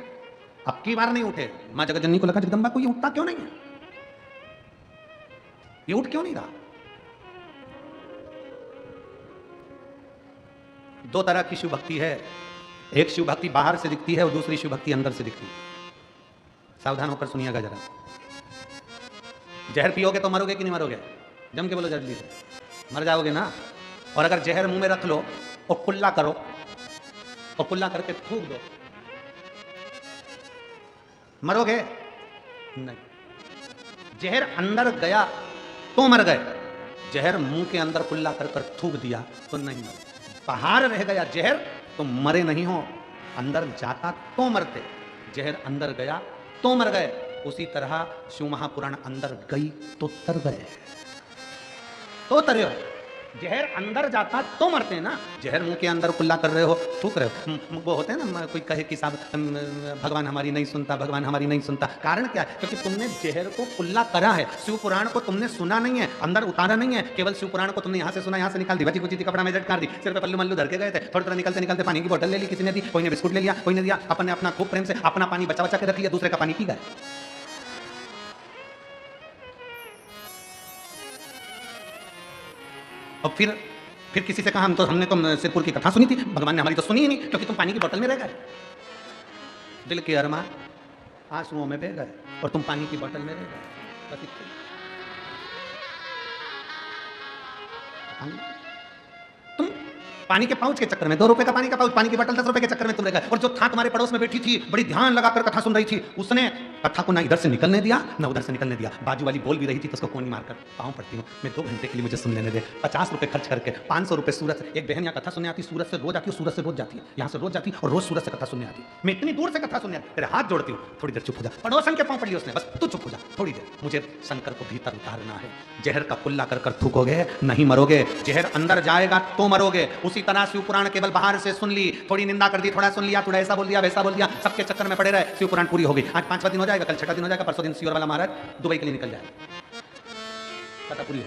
अब की बार नहीं उठे। मां जगतजननी को लगा जगदम्बा को ये उठता क्यों नहीं है, ये उठ क्यों नहीं रहा। दो तरह की शिव भक्ति है, एक शिव भक्ति बाहर से दिखती है और दूसरी शिव भक्ति अंदर से दिखती है। सावधान होकर सुनिएगा जरा। जहर पियोगे तो मरोगे कि नहीं मरोगे? जम के बोलो जल्दी से, मर जाओगे ना। और अगर जहर मुंह में रख लो और कुल्ला करो और कुल्ला करके थूक दो, मरोगे नहीं। जहर अंदर गया तो मर गए, जहर मुंह के अंदर कुल्ला कर कर थूक दिया तो नहीं मरे। बाहर रह गया जहर तो मरे नहीं हो, अंदर जाता तो मरते। जहर अंदर गया तो मर गए। उसी तरह शिव महापुराण अंदर गई तो तर गए, तो तरे हो। जहर अंदर जाता तो मरते हैं ना। जहर मुंह के अंदर कुल्ला कर रहे हो, थूक रहे हो, वो होते हैं ना, कोई कहे कि साहब भगवान हमारी नहीं सुनता, भगवान हमारी नहीं सुनता। कारण क्या है? क्योंकि तुमने जहर को कुल्ला करा है। शिव पुराण को तुमने सुना नहीं है, अंदर उतारा नहीं है। केवल शिव पुराण को तुमने यहाँ से सुना, यहाँ से निकाल दी, बची कुची थी, कपड़ा में झटकार दी, सिर पे पल्लू मल्लू धर के गए थे। थोड़ी थोड़ा निकलते निकलते पानी की बोतल ले ली, किसी ने दी, कोई ने बिस्कुट ले लिया, कोई ने दिया। अपन ने अपना खूब प्रेम से अपना पानी बचा बचा के रख लिया, दूसरे का पानी पी गए। और फिर किसी से कहा हमने तो सिरपुर की कथा सुनी थी, भगवान ने हमारी तो सुनी ही नहीं, क्योंकि तुम पानी की बोतल में रह गए। दिल के अरमान आंसुओं में बह गए और तुम पानी की बोतल में रह गए। तुम पानी के पाउच के चक्कर में, 2 रुपए का पानी का पाउच, पानी की बोतल 10 रुपए के चक्कर में तुम रह गए। और जो था तुम्हारे पड़ोस में बैठी थी, बड़ी ध्यान लगाकर कथा सुन रही थी, उसने कथा को ना इधर से निकलने दिया ना उधर से निकलने दिया। बाजू वाली बोल भी रही थी तो उसको कोनी मारकर पाँव पड़ती हूँ, मैं 2 घंटे के लिए मुझे सुन लेने दे। 50 रुपए खर्च करके 500 रुपए सूरत से। एक बहन यहाँ कथा सुनने आती, सूरत से रोज आती है, सूरत से रोज जाती है, यहाँ से रोज जाती है और रोज सूरत से कथा सुनने आती। मैं इतनी दूर से कथा सुनने आती, तेरे हाथ जोड़ती हूँ, थोड़ी देर चुप हो जा। पड़ोसन के पाँव पड़ लिया उसने, बस तू चुप हो जा थोड़ी देर, मुझे शंकर को भीतर उतारना है। जहर का कुल्ला कर कर थूकोगे नहीं मरोगे, जहर अंदर जाएगा तो मरोगे। उसी तरह शिव पुराण केवल बाहर से सुन ली, थोड़ी निंदा कर दी, थोड़ा सुन लिया, थोड़ा ऐसा बोल दिया, वैसा बोल दिया, सबके चक्कर में पड़े रहे। शिव पुराण पूरी हो गई, आज 5वां दिन हो जाएगा, कल 6वां दिन हो जाएगा, परसों दिन सियोर वाला महाराज दुबई के लिए निकल जाएगा, कथा पूरी हो।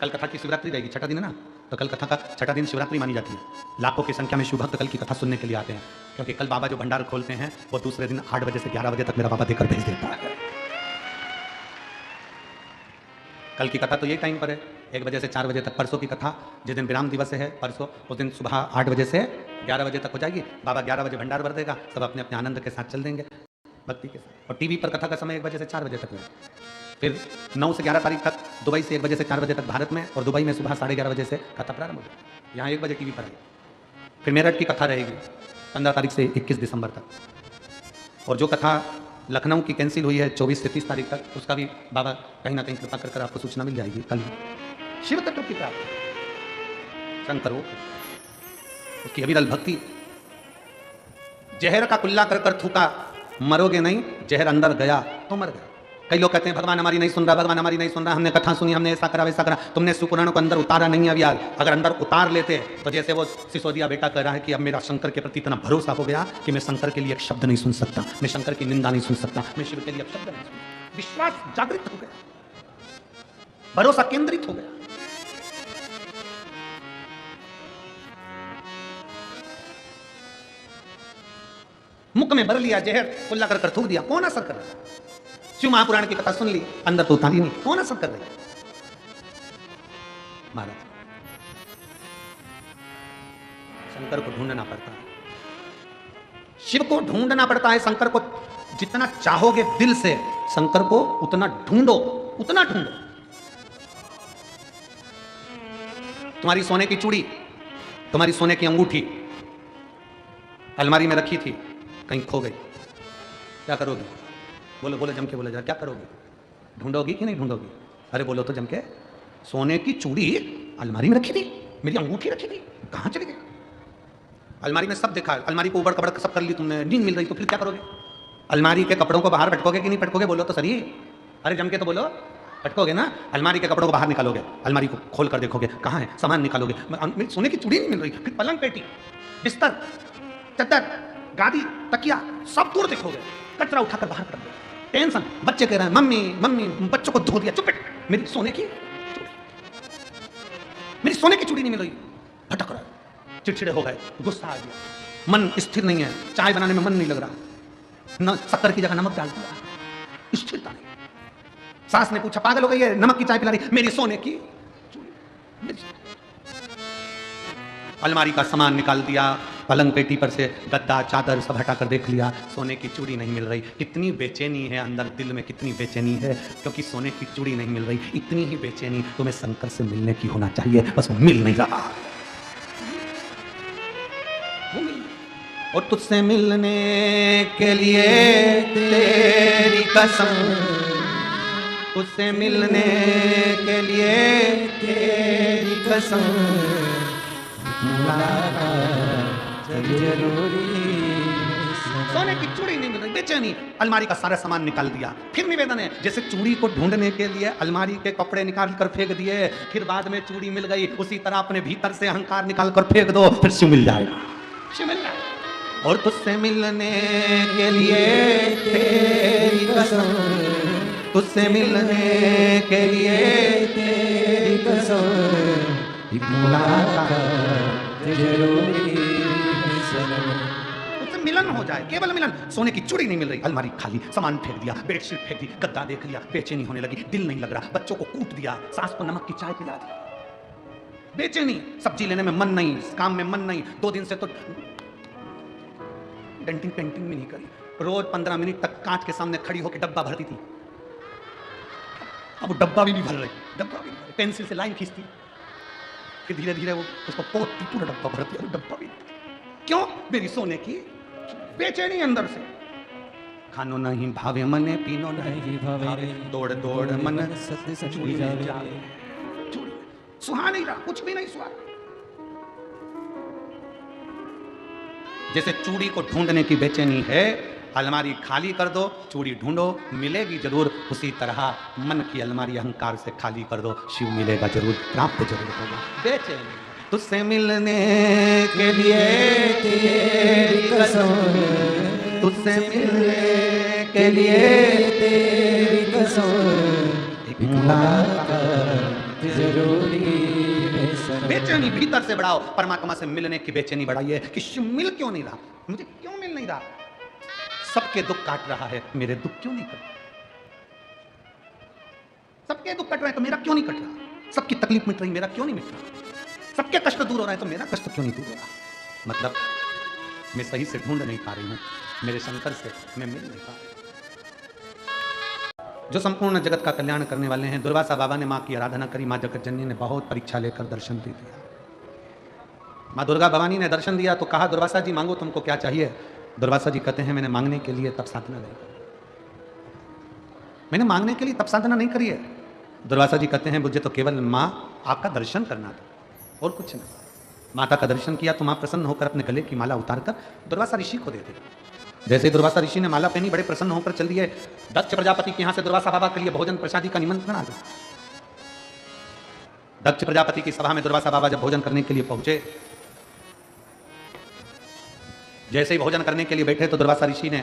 कल कथा की शिवरात्रि रहेगी, 6वां दिन है ना, तो कल कथा का 6वां दिन शिवरात्रि मानी जाती है। लाखों की संख्या में शिव भक्त कल की कथा सुनने के लिए आते हैं, क्योंकि कल बाबा जो भंडार खोलते हैं वो दूसरे दिन 8 बजे से 11 बजे तक मेरा बाबा देकर भेज देता है। कल की कथा तो ये टाइम पर है, 1 बजे से 4 बजे तक। परसों की कथा जिस दिन विराम दिवस है परसों, उस दिन सुबह 8 बजे से 11 बजे तक हो जाएगी। बाबा 11 बजे भंडार भर देगा, सब अपने अपने आनंद के साथ चल देंगे, भक्ति के साथ। और टीवी पर कथा का समय 1 बजे से 4 बजे तक है। फिर 9 से 11 तारीख तक दुबई से 1 बजे से 4 बजे तक भारत में, और दुबई में सुबह 11:30 बजे से कथा प्रारंभ हो जाएगी। यहाँ 1 बजे टीवी पर है। फिर मेरठ की कथा रहेगी 15 तारीख से 21 दिसंबर तक। और जो कथा लखनऊ की कैंसिल हुई है 24 से 30 तारीख तक, उसका भी बाबा कहीं ना कहीं कृपा कर आपको सूचना मिल जाएगी। कल शिव तत्व की प्राप्ति, शंकर हो, उसकी अविरल भक्ति। जहर का कुल्ला कर कर थूका, मरोगे नहीं, जहर अंदर गया तो मर गया। कई लोग कहते हैं भगवान हमारी नहीं सुन रहा, भगवान हमारी नहीं सुन रहा, हमने कथा सुनी, हमने ऐसा करा वैसा करा। तुमने शिव पुराण को अंदर उतारा नहीं अभी यार। अगर अंदर उतार लेते तो जैसे वो सिसोदिया बेटा कह रहा है कि अब मेरा शंकर के प्रति इतना भरोसा हो गया कि मैं शंकर के लिए एक शब्द नहीं सुन सकता, मैं शंकर की निंदा नहीं सुन सकता, मैं शिव के लिए एक शब्द नहीं सुन सकता। विश्वास जागृत हो गया, भरोसा केंद्रित हो गया। मुख में भर लिया जहर, कुल्ला कर कर थूक दिया, कौन असर कर रहा है? शिव महापुराण की कथा सुन ली, अंदर तो उतारी नहीं, कौन असर कर रही है? महाराज, शंकर को ढूंढना पड़ता है, शिव को ढूंढना पड़ता है। शंकर को जितना चाहोगे दिल से, शंकर को उतना ढूंढो, उतना ढूंढो। तुम्हारी सोने की चूड़ी, तुम्हारी सोने की अंगूठी अलमारी में रखी थी, कहीं खो गई, क्या करोगे? बोलो बोलो जम के बोलो जरा, क्या करोगे? ढूंढोगी कि नहीं ढूंढोगी? अरे बोलो तो जम के। सोने की चूड़ी अलमारी में रखी थी, मेरी अंगूठी रखी थी, कहाँ चली गई? अलमारी में सब देखा, अलमारी को ऊबड़ कबड़ सब कर ली तुमने, नींद मिल रही, तो फिर क्या करोगे? अलमारी के कपड़ों को बाहर पटकोगे कि नहीं पटकोगे? बोलो तो सही। अरे जम के तो बोलो, पटकोगे ना? अलमारी के कपड़ों को बाहर निकालोगे, अलमारी को खोल कर देखोगे, कहाँ है सामान, निकालोगे, मेरी सोने की चूड़ी नहीं मिल रही। फिर पलंग पेटी, बिस्तर, चद्दर, गादी, तकिया सब दूर देखोगे, कचरा उठाकर बाहर कर दो। टेंशन, बच्चे कह रहे हैं मम्मी मम्मी, बच्चों को धो दिया, चुप, मेरी सोने की चूड़ी, मेरी सोने की चूड़ी नहीं मिल रही, भटक रहा है, चिड़चिड़े हो गए, गुस्सा आ गया, मन स्थिर नहीं है, चाय बनाने में मन नहीं लग रहा, न शक्कर की जगह नमक डाल दिया, स्थिरता नहीं। सास ने पूछा पागल हो गई है, नमक की चाय पिला रही, मेरी सोने की चूड़ी। अलमारी का सामान निकाल दिया, पलंग पेटी पर से गद्दा चादर सब हटाकर देख लिया, सोने की चूड़ी नहीं मिल रही। कितनी बेचैनी है अंदर दिल में, कितनी बेचैनी है, क्योंकि सोने की चूड़ी नहीं मिल रही। इतनी ही बेचैनी तुम्हें शंकर से मिलने की होना चाहिए, बस वो मिल नहीं रहा। वो मिल और तुझसे मिलने के लिए तेरी कसम, तुझसे मिलने के लिए तेरी कसम, सोने की चूड़ी नहीं मिल रही, बेचैनी। अलमारी का सारा सामान निकाल दिया, फिर निवेदन है जैसे चूड़ी को ढूंढने के लिए अलमारी के कपड़े निकाल कर फेंक दिए, फिर बाद में चूड़ी मिल गई, उसी तरह अपने भीतर से अहंकार निकाल कर फेंक दो, फिर शिव मिल जाएगा, शिव मिल जाएगा। और तुझसे मिलने के लिए तेरी कसम, तुझसे मिलने के लिए तेरी कसम, उससे मिलन हो जाए, केवल मिलन। सोने की चूड़ी नहीं मिल रही, अलमारी खाली, सामान फेंक दिया, बेडशीट फेंक दी, गद्दा देख लिया, बेचैनी होने लगी, दिल नहीं लग रहा, बच्चों को कूट दिया, सास को नमक की चाय पिला दी, बेचैनी, सब्जी लेने में मन नहीं, काम में मन नहीं, 2 दिन से तो डेंटिंग पेंटिंग भी नहीं करी, रोज 15 मिनट तक कांच के सामने खड़ी होकर डब्बा भरती थी, अब डब्बा भी नहीं भर रही, डब्बा भी नहीं भर रही, पेंसिल से लाइन खींचती, फिर धीरे धीरे वो उसको पोतती, पूरा डब्बा भरती, और डब्बा भी क्यों? मेरी सोने की बेचैनी अंदर से। खानो नहीं भावे मने, पीनो नहीं भावे, दौड़ दौड़ मन चूड़ी जावे, चूड़ी सुहा नहीं रहा, कुछ भी नहीं सुहा। जैसे चूड़ी को ढूंढने की बेचैनी है, अलमारी खाली कर दो, चूड़ी ढूंढो, मिलेगी जरूर। उसी तरह मन की अलमारी अहंकार से खाली कर दो, शिव मिलेगा जरूर, प्राप्त जरूर होगा। बेचैनी तुझसे मिलने के लिए तेरी कसम, तुझसे मिलने के लिए तेरी कसम, एक मुलाकात जरूरी है। बेचैनी भीतर से बढ़ाओ, परमात्मा से मिलने की बेचैनी बढ़ाइए कि शिव मिल क्यों नहीं रहा, मुझे क्यों मिल नहीं रहा, सबके दुख काट रहा है, मेरे दुख क्यों नहीं कट, सबके दुख कट रहे हैं तो मेरा क्यों नहीं कट रहा, सबकी तकलीफ मिट रही, मेरा क्यों नहीं मिट रहा, सबके कष्ट दूर हो रहे हैं तो मेरा कष्ट क्यों नहीं दूर हो रहा। मतलब मैं सही से ढूंढ नहीं पा रही हूं, मेरे शंकर से मैं मिल नहीं पा रही। जो संपूर्ण जगत का कल्याण करने वाले हैं, दुर्वासा बाबा ने माँ की आराधना करी, माँ जगत जननी ने बहुत परीक्षा लेकर दर्शन दे दिया। माँ दुर्गा भवानी ने दर्शन दिया तो कहा, दुर्वासा जी मांगो तुमको क्या चाहिए। दुर्वासा जी कहते हैं, मैंने मांगने के लिए तप साधना नहीं करी, मैंने मांगने के लिए तप साधना नहीं करी है। दुर्वासा जी कहते हैं, मुझे तो केवल माँ आपका दर्शन करना था और कुछ नहीं। माता का दर्शन किया तो माँ प्रसन्न होकर अपने गले की माला उतारकर दुर्वासा ऋषि को दे दी। जैसे ही दुर्वासा ऋषि ने माला पहनी, बड़े प्रसन्न होकर चल दिए दक्ष प्रजापति के यहाँ से दुर्वासा बाबा के लिए भोजन प्रसादी का निमंत्रण आ गया। दक्ष प्रजापति की सभा में दुर्वासा बाबा जब भोजन करने के लिए पहुंचे, जैसे ही भोजन करने के लिए बैठे तो दुर्वासा ऋषि ने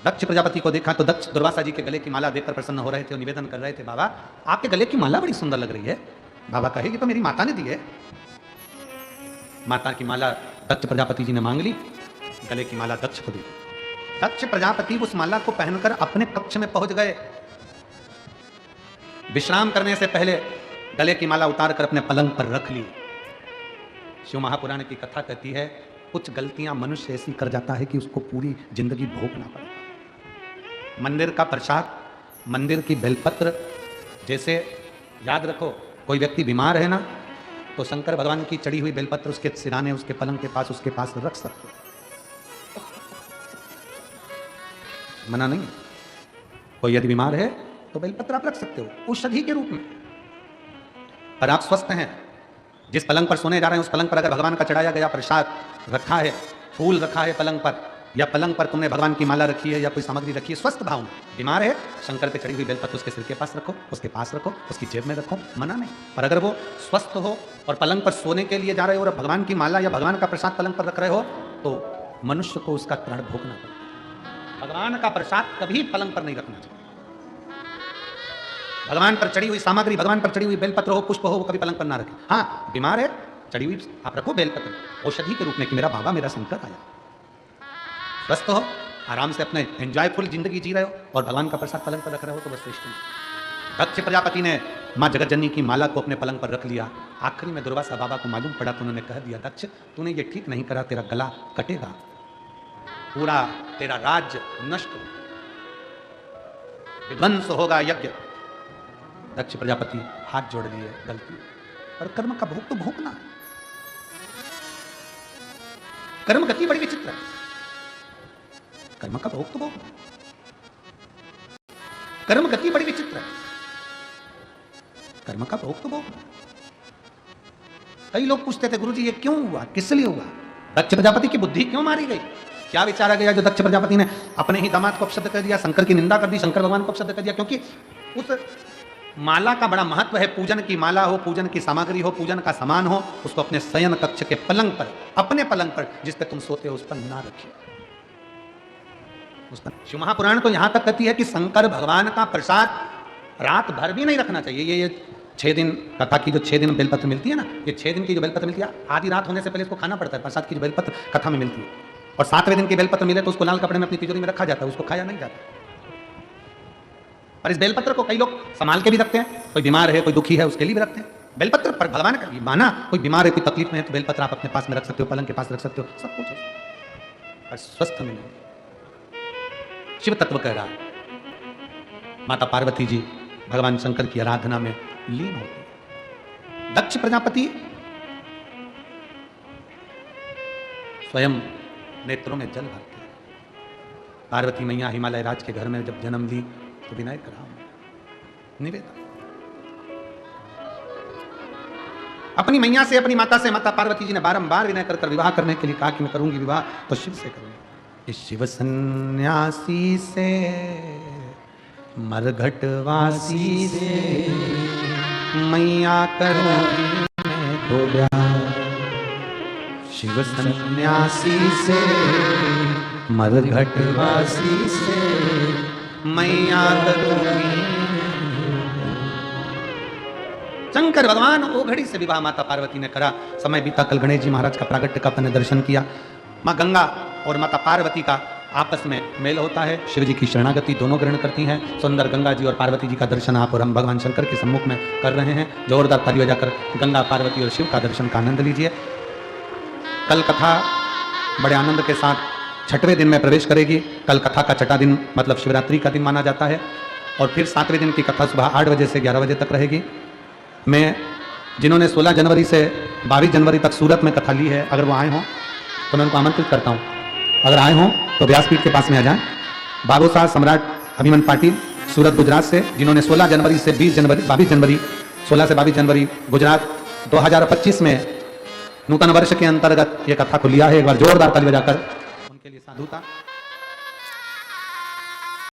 दक्ष प्रजापति को देखा तो दक्ष दुर्वासा जी के गले की माला देखकर प्रसन्न हो रहे थे और निवेदन कर रहे थे, बाबा आपके गले की माला बड़ी सुंदर लग रही है। बाबा कहे कि तो मेरी माता ने दी है। माता की माला दक्ष प्रजापति जी ने मांग ली, गले की माला दक्ष को दी। दक्ष प्रजापति उस माला को पहनकर अपने कक्ष में पहुंच गए। विश्राम करने से पहले गले की माला उतारकर अपने पलंग पर रख ली। शिव महापुराण की कथा कहती है, कुछ गलतियां मनुष्य ऐसी कर जाता है कि उसको पूरी जिंदगी भोगना पड़ता। मंदिर का प्रसाद, मंदिर की बेलपत्र, जैसे याद रखो कोई व्यक्ति बीमार है ना, तो शंकर भगवान की चढ़ी हुई बेलपत्र उसके सिराने, उसके पलंग के पास, उसके पास रख सकते, मना नहीं। कोई यदि बीमार है तो बेलपत्र आप रख सकते हो औषधि के रूप में। पर आप स्वस्थ हैं, जिस पलंग पर सोने जा रहे हैं उस पलंग पर अगर भगवान का चढ़ाया गया प्रसाद रखा है, फूल रखा है पलंग पर, या पलंग पर तुमने भगवान की माला रखी है या कोई सामग्री रखी है, स्वस्थ भाव में, बीमार है, शंकर पे चढ़ी हुई बेलपत्र उसके सिर के पास रखो, उसके पास रखो, उसकी जेब में रखो, मना नहीं। पर अगर वो स्वस्थ हो और पलंग पर सोने के लिए जा रहे हो और भगवान की माला या भगवान का प्रसाद पलंग पर रख रहे हो, तो मनुष्य को उसका तरण भोगना पड़ता। भगवान का प्रसाद कभी पलंग पर नहीं रखना चाहिए। भगवान पर चढ़ी हुई सामग्री, भगवान पर चढ़ी हुई बेलपत्र हो, पुष्प हो, वो कभी पलंग पर ना रखें। हाँ, बीमार है, चढ़ी हुई आप रखो बेलपत्र औषधि के रूप में कि मेरा बाबा, मेरा शंकर आया। स्वस्थ हो, आराम से अपने एंजॉयफुल जिंदगी जी रहे हो और भगवान का प्रसाद पलंग पर रख रहे हो तो बस श्रेष्ठ। दक्ष प्रजापति ने माँ जगतजननी की माला को अपने पलंग पर रख लिया। आखिरी में दुर्वासा बाबा को मालूम पड़ा तो उन्होंने कह दिया, दक्ष तूने ये ठीक नहीं करा, तेरा गला कटेगा, पूरा तेरा राज्य नष्ट होगा, विध्वंस होगा यज्ञ। दक्ष प्रजापति हाथ जोड़ लिए, गलती और कर्म का भोग तो भोगना है। कर्म गति बड़ी विचित्र है, कर्म का भोग तो भोगना, कर्म गति बड़ी विचित्र है, कर्म का भोग तो भोगना। कई लोग पूछते थे, गुरुजी ये क्यों हुआ, किस लिए हुआ, दक्ष प्रजापति की बुद्धि क्यों मारी गई, क्या विचारा गया जो दक्ष प्रजापति ने अपने ही दामाद को अपशब्द कर दिया, शंकर की निंदा कर दी, शंकर भगवान को अपशब्द कर दिया। क्योंकि उस माला का बड़ा महत्व है, पूजन की माला हो, पूजन की सामग्री हो, पूजन का सामान हो, उसको अपने शयन कक्ष के पलंग पर, अपने पलंग पर जिस पे तुम सोते हो उस पर ना रखिए। उस पर शिव महापुराण तो यहां तक कहती है कि शंकर भगवान का प्रसाद रात भर भी नहीं रखना चाहिए। ये 6 दिन कथा की जो 6 दिन बेलपत्र मिलती है ना, ये 6 दिन की जो बेलपत्र मिलती है, आधी रात होने से पहले इसको खाना पड़ता है। प्रसाद की जो बेलपत्र कथा में मिलती है, और 7वें दिन की बेलपत्र मिले तो उसको लाल कपड़े में अपनी तिजोरी में रखा जाता है, उसको खाया नहीं जाता। और इस बेलपत्र को कई लोग संभाल के भी रखते हैं, कोई बीमार है, कोई दुखी है, उसके लिए भी रखते हैं। बेलपत्र पर भगवान का माना, कोई बीमार है, कोई तकलीफ में है तो बेलपत्र आप अपने पास में रख सकते हो, पलंग के पास रख सकते हो, सब कुछ है और स्वस्थ मिलेंगे। शिव तत्व कह रहा है, माता पार्वती जी भगवान शंकर की आराधना में लीन होती है। दक्ष प्रजापति स्वयं नेत्रों में जल भरते हैं। पार्वती मैया हिमालय राज के घर में जब जन्म ली तो विनय करा निवेदन, अपनी मैया से, अपनी माता से, माता पार्वती जी ने बारंबार विनय कर विवाह करने के लिए कहा कि मैं करूंगी विवाह तो शिव से करूंगी। इस शिव सन्यासी से, मरघटवासी से मैया करूंगी मैं तो ब्याह। शिव सन्यासी से, मरघटवासी से मैया करूंगी। शंकर भगवान ओघड़ी से विवाह माता पार्वती ने करा। समय बीता, कल गणेश जी महाराज का प्रागट्य का अपने दर्शन किया। माँ गंगा और माता पार्वती का आपस में मेल होता है, शिव जी की शरणागति दोनों ग्रहण करती हैं। सुंदर गंगा जी और पार्वती जी का दर्शन आप और हम भगवान शंकर के सम्मुख में कर रहे हैं। जोरदार ताली बजाकर गंगा, पार्वती और शिव का दर्शन का आनंद लीजिए। कल कथा बड़े आनंद के साथ 6वें दिन में प्रवेश करेगी। कल कथा का 6ठा दिन मतलब शिवरात्रि का दिन माना जाता है, और फिर 7वें दिन की कथा सुबह 8 बजे से 11 बजे तक रहेगी। मैं जिन्होंने 16 जनवरी से 22 जनवरी तक सूरत में कथा ली है, अगर वो आए हों तो मैं उनको आमंत्रित करता हूँ, अगर आए हों तो व्यासपीठ के पास में आ जाएं। बाबू साहब सम्राट अभिमन पाटिल सूरत गुजरात से, जिन्होंने 16 जनवरी से 22 जनवरी 16 से 22 जनवरी गुजरात 2025 में नूतन वर्ष के अंतर्गत ये कथा को लिया है। एक बार जोरदार ताली बजाकर उनके लिए साधुता।